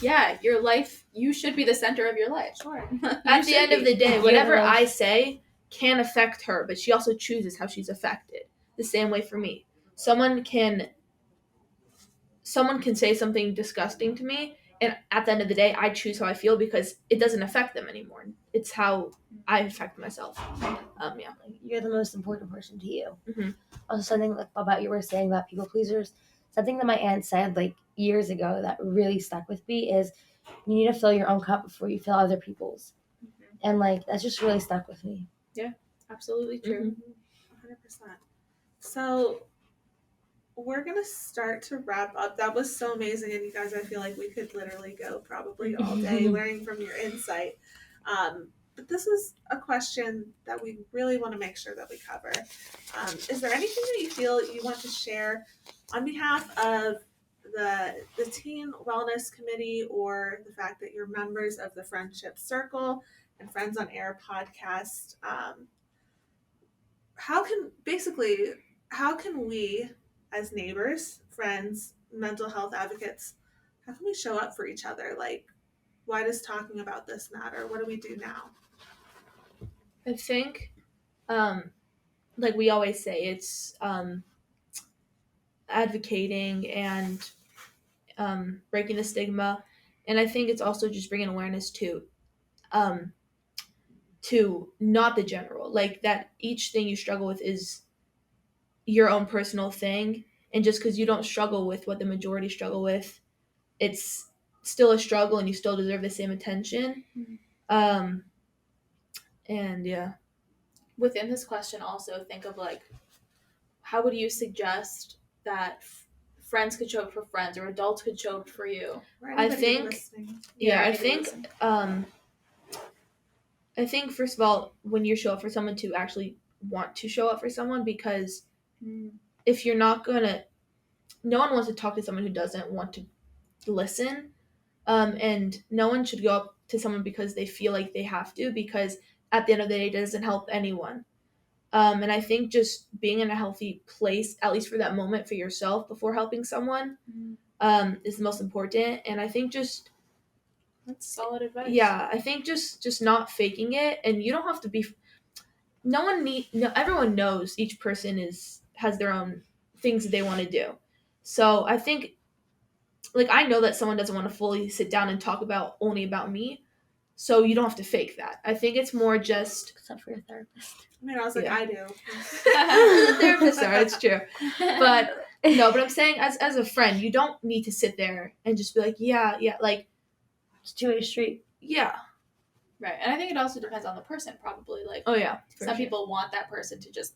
yeah, your life, you should be the center of your life. Sure. At the end of the day, whatever I say can affect her, but she also chooses how she's affected. The same way for me. Someone can say something disgusting to me, and at the end of the day, I choose how I feel because it doesn't affect them anymore. It's how I affect myself. Yeah. You're the most important person to you. Mm-hmm. Also, something like about you were saying about people pleasers. Something that my aunt said like years ago that really stuck with me is you need to fill your own cup before you fill other people's. Mm-hmm. And like that's just really stuck with me. Yeah, absolutely true. 100%. So we're going to start to wrap up. That was so amazing. And you guys, I feel like we could literally go probably all day learning from your insight. But this is a question that we really want to make sure that we cover. Is there anything that you feel you want to share on behalf of the Teen Wellness Committee, or the fact that you're members of the Friendship Circle and Friends on Air podcast? How can we, as neighbors, friends, mental health advocates, how can we show up for each other? Like, why does talking about this matter? What do we do now? I think, like we always say, it's advocating and breaking the stigma. And I think it's also just bringing awareness to not the general, like that each thing you struggle with is your own personal thing. And just because you don't struggle with what the majority struggle with, it's still a struggle and you still deserve the same attention. And yeah. Within this question, also think of like, how would you suggest that friends could show up for friends, or adults could show up for you? I think first of all, when you show up for someone, to actually want to show up for someone, because if you're not gonna, no one wants to talk to someone who doesn't want to listen, and no one should go up to someone because they feel like they have to, because at the end of the day, it doesn't help anyone. And I think just being in a healthy place, at least for that moment, for yourself before helping someone, is the most important. And I think just, that's solid advice. Yeah, I think just not faking it, and you don't have to be. Everyone knows each person has their own things that they want to do. So I think, like, I know that someone doesn't want to fully sit down and talk only about me. So you don't have to fake that. I think it's more just... Except for your therapist. I mean, I was like, I do. The therapists are, it's true. But, no, but I'm saying as a friend, you don't need to sit there and just be like, yeah, like... It's a two-way street. Yeah. Right. And I think it also depends on the person, probably. Like, oh, yeah. Some people want that person to just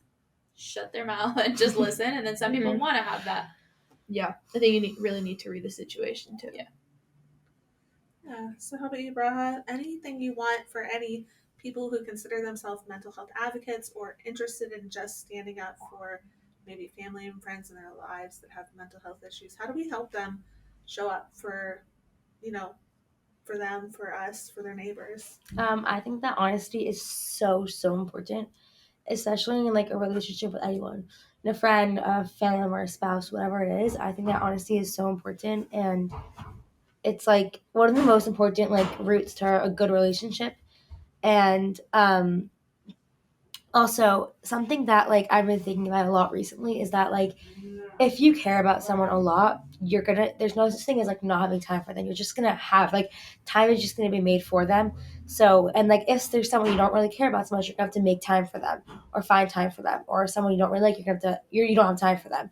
shut their mouth and just listen, and then some people want to have that. Yeah. I think you really need to read the situation, too. Yeah. Yeah. So how about you, Bracha? Anything you want for any people who consider themselves mental health advocates or interested in just standing up for maybe family and friends in their lives that have mental health issues? How do we help them show up for, for them, for us, for their neighbors? I think that honesty is so important, especially in like a relationship with anyone, a friend, a family member, a spouse, whatever it is. I think that honesty is so important, and it's like one of the most important like roots to a good relationship. And also something that like I've been thinking about a lot recently is that like if you care about someone a lot, there's no such thing as like not having time for them. You're just gonna have like time is just gonna be made for them. So, and like if there's someone you don't really care about so much, you're gonna have to make time for them or find time for them, or someone you don't really like, you're gonna have to you don't have time for them.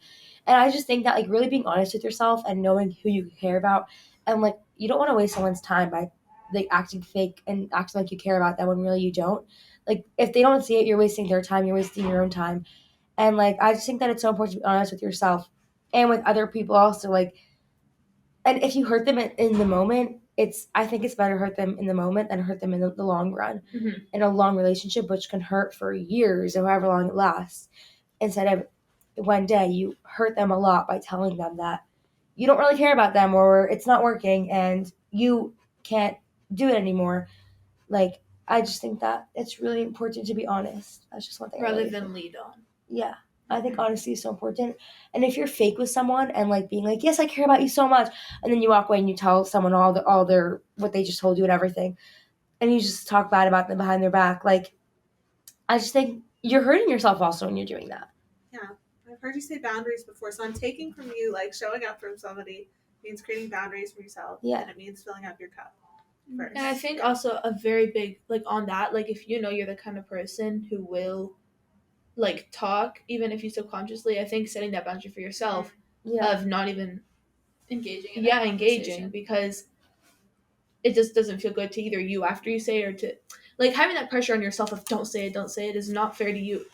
And I just think that like really being honest with yourself and knowing who you care about, and like you don't want to waste someone's time by like acting fake and acting like you care about them when really you don't. Like if they don't see it, you're wasting their time, you're wasting your own time. And like I just think that it's so important to be honest with yourself and with other people also. Like, and if you hurt them in the moment, I think it's better to hurt them in the moment than hurt them in the long run. Mm-hmm. In a long relationship, which can hurt for years or however long it lasts, instead of one day you hurt them a lot by telling them that you don't really care about them or it's not working and you can't do it anymore. Like, I just think that it's really important to be honest. That's just one thing. Rather than lead on. Yeah. I think honesty is so important. And if you're fake with someone and like being like, yes, I care about you so much, and then you walk away and you tell someone all their what they just told you and everything, and you just talk bad about them behind their back, like I just think you're hurting yourself also when you're doing that. Yeah. I've heard you say boundaries before. So I'm taking from you like showing up for somebody means creating boundaries for yourself. Yeah. And it means filling up your cup first. And I think also a very big, like on that, like if you know you're the kind of person who will like talk, even if you subconsciously, I think setting that boundary for yourself of not even engaging engaging, because it just doesn't feel good to either you after you say it, or to like having that pressure on yourself of don't say it is not fair to you.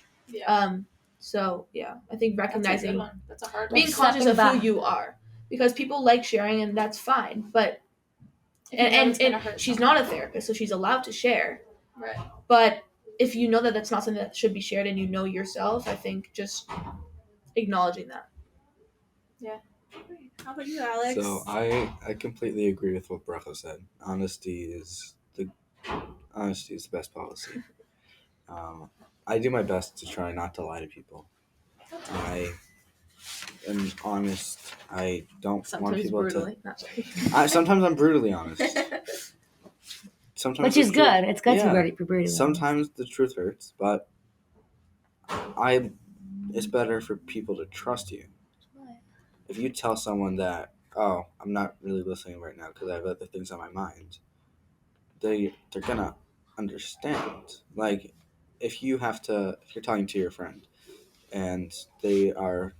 So yeah, I think recognizing that's a hard being conscious of who you are, because people like sharing and that's fine, but and she's not a therapist, so she's allowed to share, right? But if you know that that's not something that should be shared and you know yourself, I think just acknowledging that. Yeah. How about you, Alex? So I completely agree with what Bracha said. Honesty is the best policy. I do my best to try not to lie to people. I am honest. I don't want people brutally. Sometimes I'm brutally honest. Which is good. It's good to be brutally sometimes honest. The truth hurts, but it's better for people to trust you. If you tell someone that, oh, I'm not really listening right now because I have other things on my mind, they're gonna understand. Like, if you're talking to your friend and they are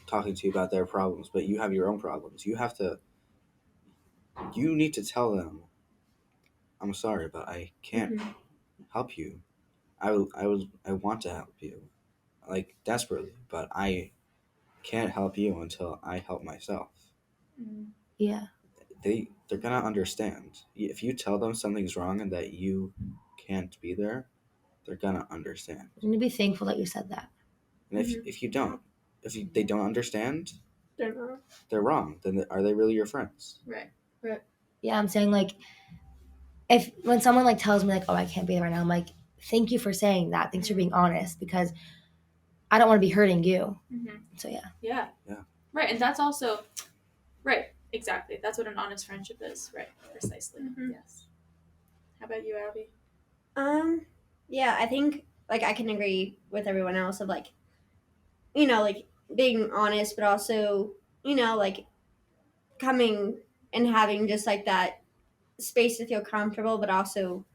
talking to you about their problems, but you have your own problems, you need to tell them, I'm sorry, but I can't help you. I want to help you, like, desperately, but I can't help you until I help myself. Yeah. They're gonna understand. If you tell them something's wrong and that you can't be there, they're gonna understand. You need to be thankful that you said that. And if they don't understand, they're wrong. Then are they really your friends? Right. Yeah, I'm saying like when someone like tells me like, oh, I can't be there right now, I'm like, thank you for saying that. Thanks for being honest, because I don't want to be hurting you. So yeah. Right, and that's also right. Exactly. That's what an honest friendship is. Right. Precisely. Yes. How about you, Abbie? Yeah, I think like I can agree with everyone else of like, like being honest, but also, like coming and having just like that space to feel comfortable, but also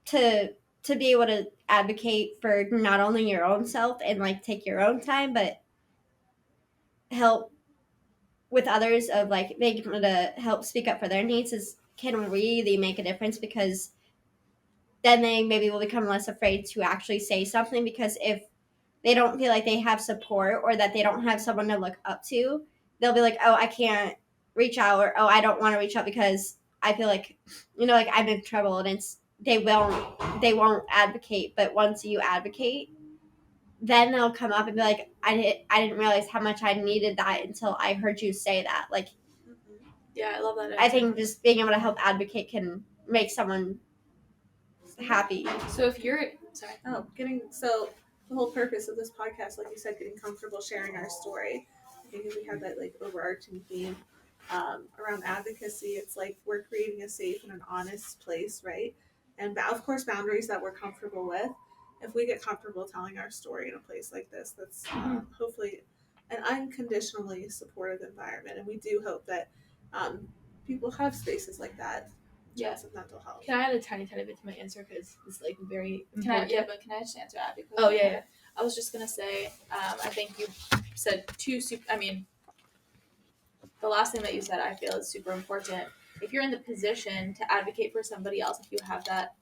to be able to advocate for not only your own self and like take your own time, but help with others of like being able to help speak up for their needs can really make a difference, because then they maybe will become less afraid to actually say something, because if they don't feel like they have support or that they don't have someone to look up to, they'll be like, oh, I can't reach out, or oh, I don't want to reach out because I feel like, like I'm in trouble, and they won't advocate. But once you advocate, then they'll come up and be like, I didn't realize how much I needed that until I heard you say that. Like, Yeah, I love that. I think just being able to help advocate can make someone happy. So if you're sorry, So the whole purpose of this podcast, like you said, getting comfortable sharing our story. I think if we have that like overarching theme around advocacy, it's like we're creating a safe and an honest place, right? And of course, boundaries that we're comfortable with. If we get comfortable telling our story in a place like this, that's hopefully an unconditionally supportive environment, and we do hope that people have spaces like that. Yes, of mental health. Can I add a tiny bit to my answer because it's like very important? Can I just answer Abbie? Oh yeah. I was just gonna say, I think you said the last thing that you said I feel is super important. If you're in the position to advocate for somebody else, if you have that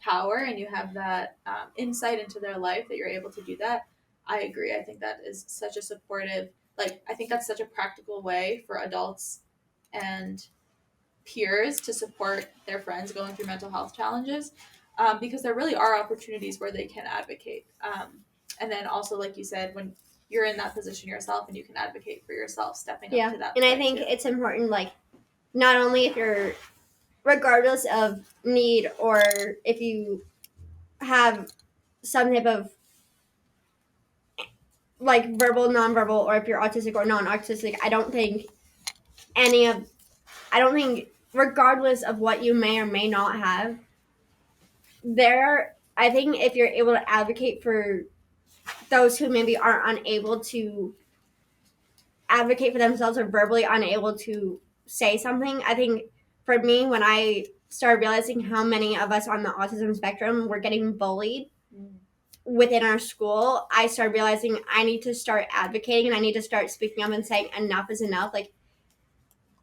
power and you have that insight into their life that you're able to do that, I agree. I think that is such a supportive, I think that's such a practical way for adults and peers to support their friends going through mental health challenges, because there really are opportunities where they can advocate. And then also, like you said, when you're in that position yourself and you can advocate for yourself, stepping up to that. And I think it's important, like, not only if you're, regardless of need, or if you have some type of like verbal, nonverbal, or if you're autistic or non-autistic, I don't think regardless of what you may or may not have, I think if you're able to advocate for those who maybe are unable to advocate for themselves or verbally unable to say something, I think for me, when I started realizing how many of us on the autism spectrum were getting bullied within our school, I started realizing I need to start advocating and I need to start speaking up and saying enough is enough. Like,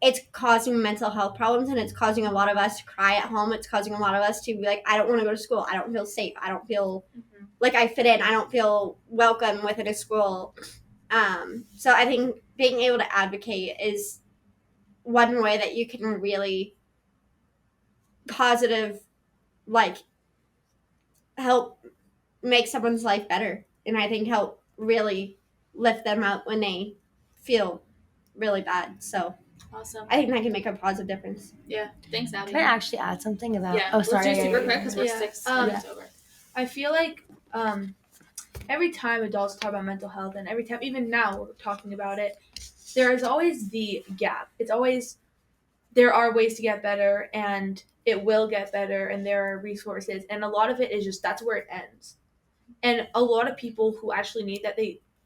it's causing mental health problems, and it's causing a lot of us to cry at home. It's causing a lot of us to be like, I don't want to go to school. I don't feel safe. I don't feel like I fit in. I don't feel welcome within a school. So I think being able to advocate is one way that you can really positive, like, help make someone's life better. And I think help really lift them up when they feel really bad. So awesome. I think that can make a positive difference. Yeah. Thanks, Abbie. Can I actually add something about? Yeah. Oh, sorry. Let's do super quick because we're 6 minutes over. I feel like every time adults talk about mental health, and every time, even now we're talking about it, there is always the gap. It's always, there are ways to get better, and it will get better, and there are resources, and a lot of it is just, that's where it ends. And a lot of people who actually need that,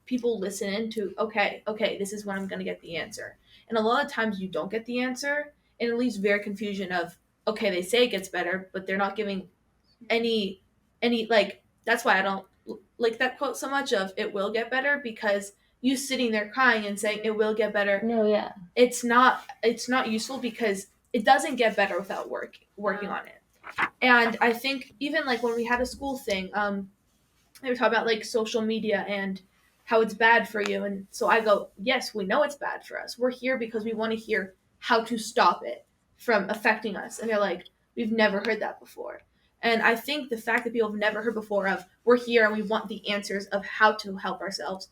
people listen into, okay, this is when I'm going to get the answer. And a lot of times you don't get the answer, and it leaves very confusion of, okay, they say it gets better, but they're not giving any, like, that's why I don't like that quote so much of it will get better, because you sitting there crying and saying it will get better. No, yeah. It's not useful, because it doesn't get better without working on it. And I think even like when we had a school thing, they were talking about like social media and how it's bad for you. And so I go, yes, we know it's bad for us. We're here because we want to hear how to stop it from affecting us. And they're like, we've never heard that before. And I think the fact that people have never heard before of we're here and we want the answers of how to help ourselves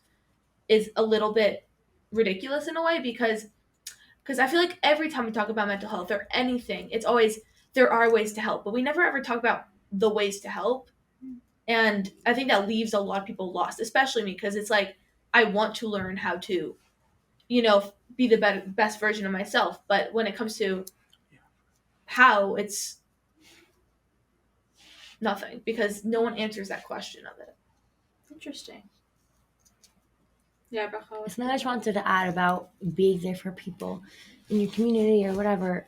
is a little bit ridiculous in a way, because I feel like every time we talk about mental health or anything, it's always there are ways to help, but we never ever talk about the ways to help. And I think that leaves a lot of people lost, especially me, because it's like I want to learn how to, be the best version of myself. But when it comes to how, it's nothing, because no one answers that question of it. Interesting. Yeah, Bracha. Something I just wanted to add about being there for people in your community or whatever.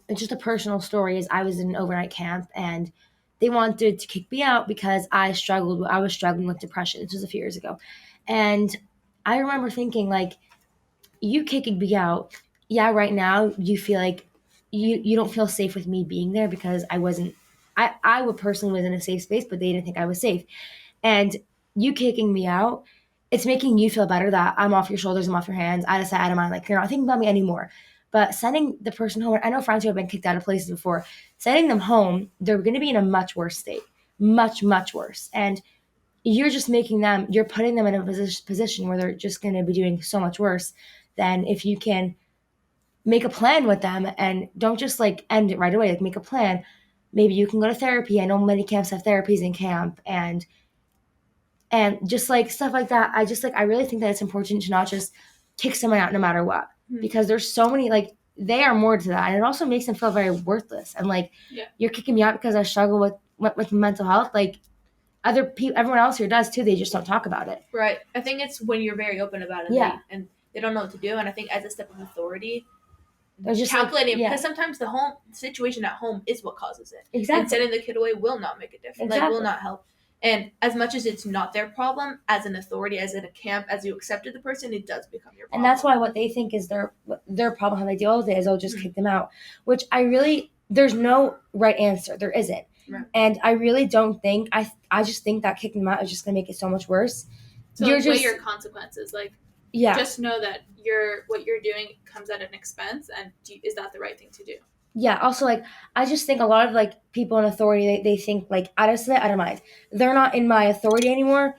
It's just a personal story. Is I was in an overnight camp and they wanted to kick me out because I was struggling with depression. This was a few years ago. And I remember thinking, like, you kicking me out, yeah, right now you feel like you don't feel safe with me being there because I would personally was in a safe space, but they didn't think I was safe. And you kicking me out, it's making you feel better that I'm off your shoulders, I'm off your hands, out of sight, out of mind. Like, you're not thinking about me anymore. But sending the person home, I know friends who have been kicked out of places before, sending them home, they're going to be in a much worse state. Much, much worse. And you're just you're putting them in a position where they're just going to be doing so much worse than if you can make a plan with them and don't just like end it right away. Like make a plan. Maybe you can go to therapy. I know many camps have therapies in camp and just like stuff like that. I really think that it's important to not just kick someone out no matter what, because there's so many, like, they are more to that. And it also makes them feel very worthless. And like, you're kicking me out because I struggle with mental health. Like other people, everyone else here does too. They just don't talk about it. Right. I think it's when you're very open about it. And they don't know what to do. And I think as a step of authority, they're just calculating, because sometimes the home situation at home is what causes it. Exactly. And sending the kid away will not make a difference. Like, will not help. And as much as it's not their problem, as an authority, as in a camp, as you accepted the person, it does become your problem. And that's why what they think is their problem, how they deal with it, is they'll just kick them out. Which there's no right answer. There isn't. Right. And I really don't think, I just think that kicking them out is just going to make it so much worse. So you're weigh your consequences. Like, just know that what you're doing comes at an expense, and is that the right thing to do? Yeah. Also, like, I just think a lot of like people in authority, they think like out of sight, out of mind. They're not in my authority anymore.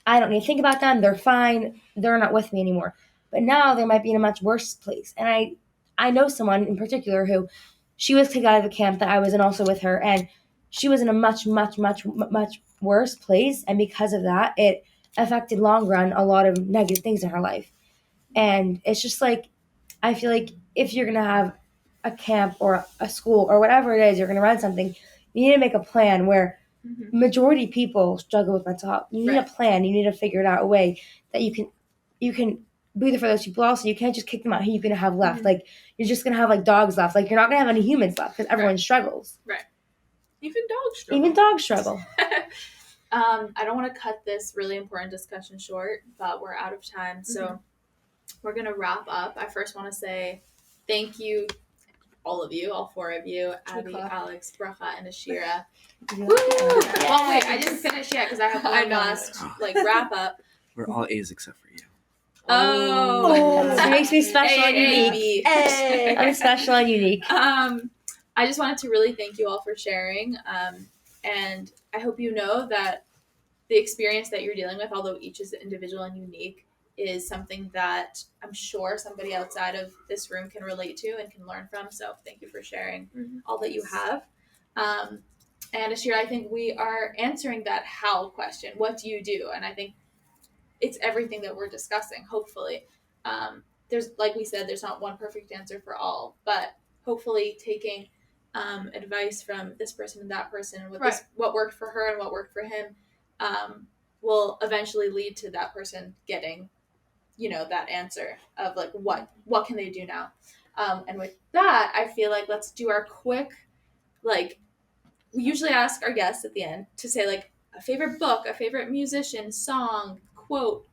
I don't need to think about them. They're fine. They're not with me anymore. But now they might be in a much worse place. And I know someone in particular who, she was kicked out of the camp that I was in also with her, and she was in a much, much, much, much worse place. And because of that, it affected long run a lot of negative things in her life. And it's just like, I feel like if you're going to have a camp or a school or whatever it is, you're going to run something, you need to make a plan where majority of people struggle with mental health. You need a plan. You need to figure it out a way that you can be there for those people. Also, you can't just kick them out. Who are you going to have left? Like, you're just going to have like dogs left. Like, you're not going to have any humans left because everyone struggles. Right. Even dogs struggle. I don't want to cut this really important discussion short, but we're out of time. So we're going to wrap up. I first want to say thank you, all of you, all four of you, Abbie, Alex, Bracha, and Ashira. Woo! Well, wait, I didn't finish yet because I have one last wrap up. We're all A's except for you. Oh. It makes me special and unique. Hey. I'm special and unique. I just wanted to really thank you all for sharing. And I hope you know that the experience that you're dealing with, although each is individual and unique, is something that I'm sure somebody outside of this room can relate to and can learn from. So thank you for sharing all that you have. And Ashira, I think we are answering that how question. What do you do? And I think it's everything that we're discussing, hopefully. There's, like we said, there's not one perfect answer for all, but hopefully taking advice from this person and that person, with what worked for her and what worked for him, will eventually lead to that person getting, that answer of like, what can they do now? And with that, I feel like let's do our quick, we usually ask our guests at the end to say like a favorite book, a favorite musician, song, quote,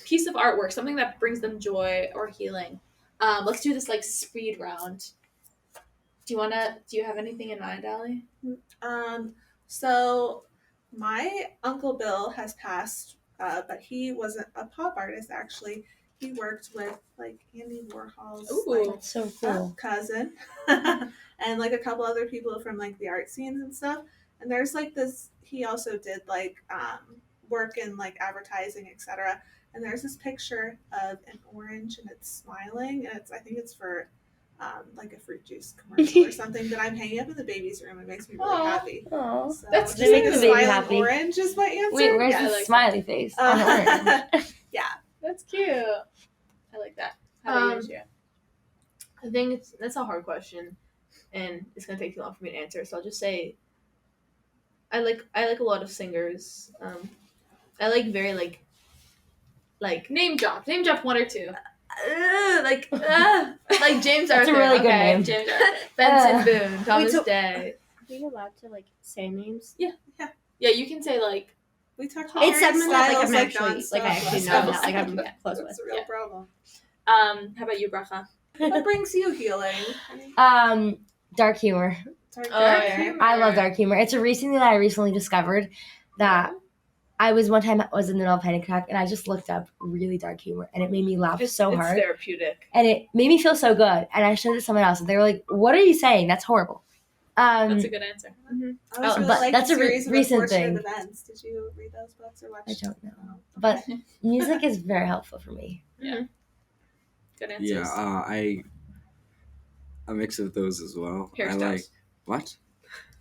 piece of artwork, something that brings them joy or healing. Let's do this like speed round. Do you have anything in mind, Allie? So my Uncle Bill has passed, but he wasn't a pop artist actually. He worked with like Andy Warhol's that's so cool. Cousin and like a couple other people from like the art scenes and stuff. And there's like this, he also did like work in like advertising, etc. And there's this picture of an orange and it's smiling, and I think it's for like a fruit juice commercial or something that I'm hanging up in the baby's room. It makes me really happy. Oh, so that's just like a smiling orange is my answer. Wait, where's the smiley face on the orange? Yeah, that's cute. I like that. How about you, Ashira? I think that's a hard question, and it's gonna take too long for me to answer. So I'll just say, I like a lot of singers. I like very like name drop one or two. Like James That's Arthur. a really good name. James Arthur. Benson Boone. Thomas Day. Are we allowed to like say names? Yeah. You can say like. We talked about it's someone that styles, I actually know, not like I'm close with. That's a real problem. How about you, Bracha? What brings you healing? Dark humor. Dark humor. I love dark humor. It's a recent thing that I recently discovered that I was in the middle of a panic attack and I just looked up really dark humor and it made me laugh so hard. It's therapeutic. And it made me feel so good. And I showed it to someone else and they were like, "What are you saying? That's horrible." That's a good answer. I was really but like that's the a series of recent Unfortunate thing. Events. Did you read those books or watch? I don't know. Oh, But music is very helpful for me. Yeah. Good answers. Yeah, a mix of those as well. Harry I Styles. like what?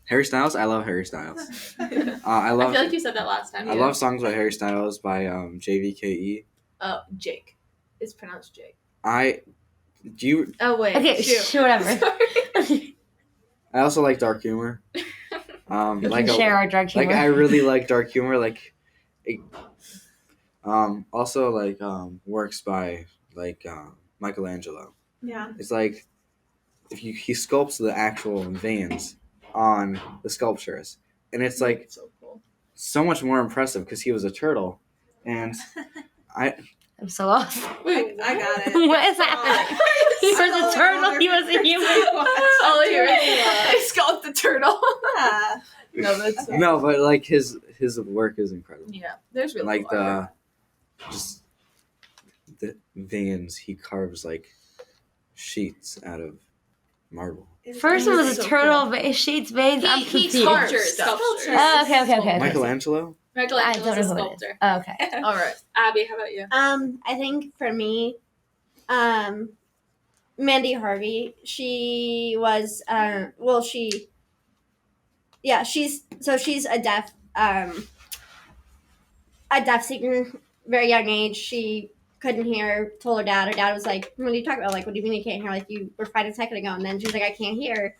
Harry Styles? I love Harry Styles. I I love feel like you said that last time. I love songs by Harry Styles by JVKE. Jake. It's pronounced Jake. Do you Oh wait. Okay, shoot. whatever. I also like dark humor. We like can share our dark humor. Like I really like dark humor. Like, also like works by like Michelangelo. Yeah. It's like he sculpts the actual veins on the sculptures, and it's like So cool. so much more impressive because he was a turtle, and I'm so lost. Wait, I got it. What is happening? He was a turtle. He was a human. All I hear is I sculpt the turtle. Yeah. No, that's no, but like his work is incredible. yeah. There's really Like cool art. just the veins he carves like sheets out of marble. First it was a so turtle, cool. sheets, veins. I'm He confused. sculptures. Oh, okay. Michelangelo? I don't Michelangelo's a know who it is. sculptor. Oh, okay. All right. Abby, how about you? I think for me, Mandy Harvey, she was she's a deaf singer, very young age. She couldn't hear, told her dad was like, what are you talking about? Like, what do you mean you can't hear? Like, you were fine a second ago. And then she was like, I can't hear.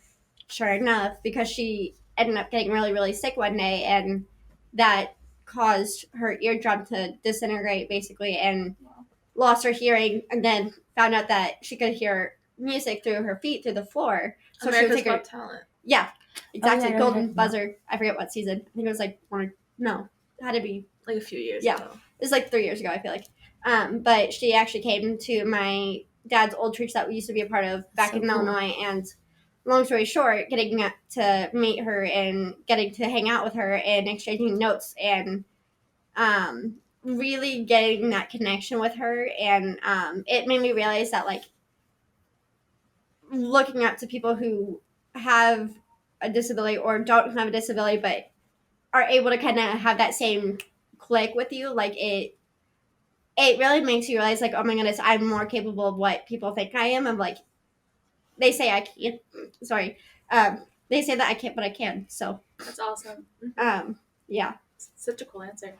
Sure enough, because she ended up getting really, really sick one day, and that caused her eardrum to disintegrate basically, and lost her hearing, and then found out that she could hear music through her feet through the floor. So America's she would take her Got Talent. Yeah, exactly. Oh, yeah, Golden yeah. Buzzer. I forget what season. I think it was like it had to be. Like a few years Yeah. ago. It was like 3 years ago, I feel like. But she actually came to my dad's old church that we used to be a part of back in Illinois, and long story short, getting to meet her and getting to hang out with her and exchanging notes and really getting that connection with her, and it made me realize that, like, looking up to people who have a disability or don't have a disability but are able to kind of have that same click with you, like, it really makes you realize, like, oh my goodness, I'm more capable of what people think I am. I'm like, they say I can't, they say that I can't, but I can. So That's awesome. yeah. Such a cool answer.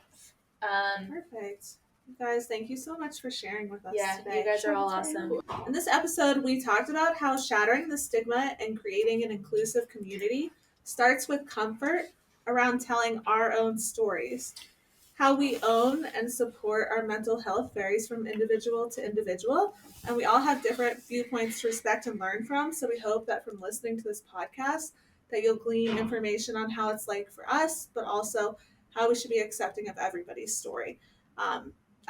Perfect. You guys, thank you so much for sharing with us Yeah, today. you guys are all awesome. In this episode, we talked about how shattering the stigma and creating an inclusive community starts with comfort around telling our own stories. How we own and support our mental health varies from individual to individual, and we all have different viewpoints to respect and learn from, so we hope that from listening to this podcast that you'll glean information on how it's like for us, but also how we should be accepting of everybody's story.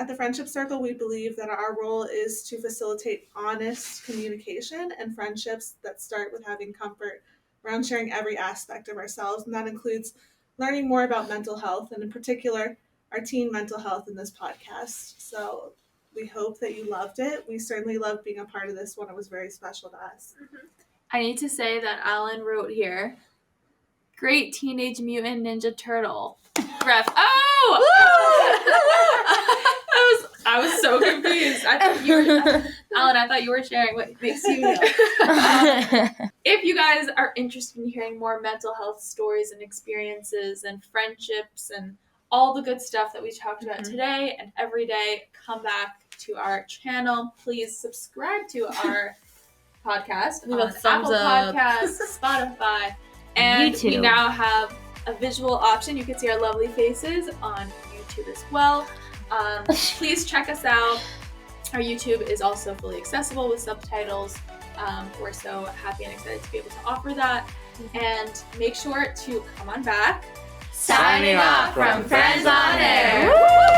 At the Friendship Circle, we believe that our role is to facilitate honest communication and friendships that start with having comfort around sharing every aspect of ourselves, and that includes learning more about mental health, and in particular, our teen mental health in this podcast. So we hope that you loved it. We certainly loved being a part of this one. It was very special to us. I need to say that Alan wrote here, great Teenage Mutant Ninja Turtle. Ref. Oh! I was so confused. I thought you were, Alan, I thought you were sharing what makes you know. If you guys are interested in hearing more mental health stories and experiences and friendships and all the good stuff that we talked about today and every day, come back to our channel. Please subscribe to our podcast Leave a on thumbs Apple up. Podcasts, Spotify, and we YouTube. now have a visual option. You can see our lovely faces on YouTube as well. Please check us out. Our YouTube is also fully accessible with subtitles. We're so happy and excited to be able to offer that. And make sure to come on back. Signing off from Friends on Air. Woo!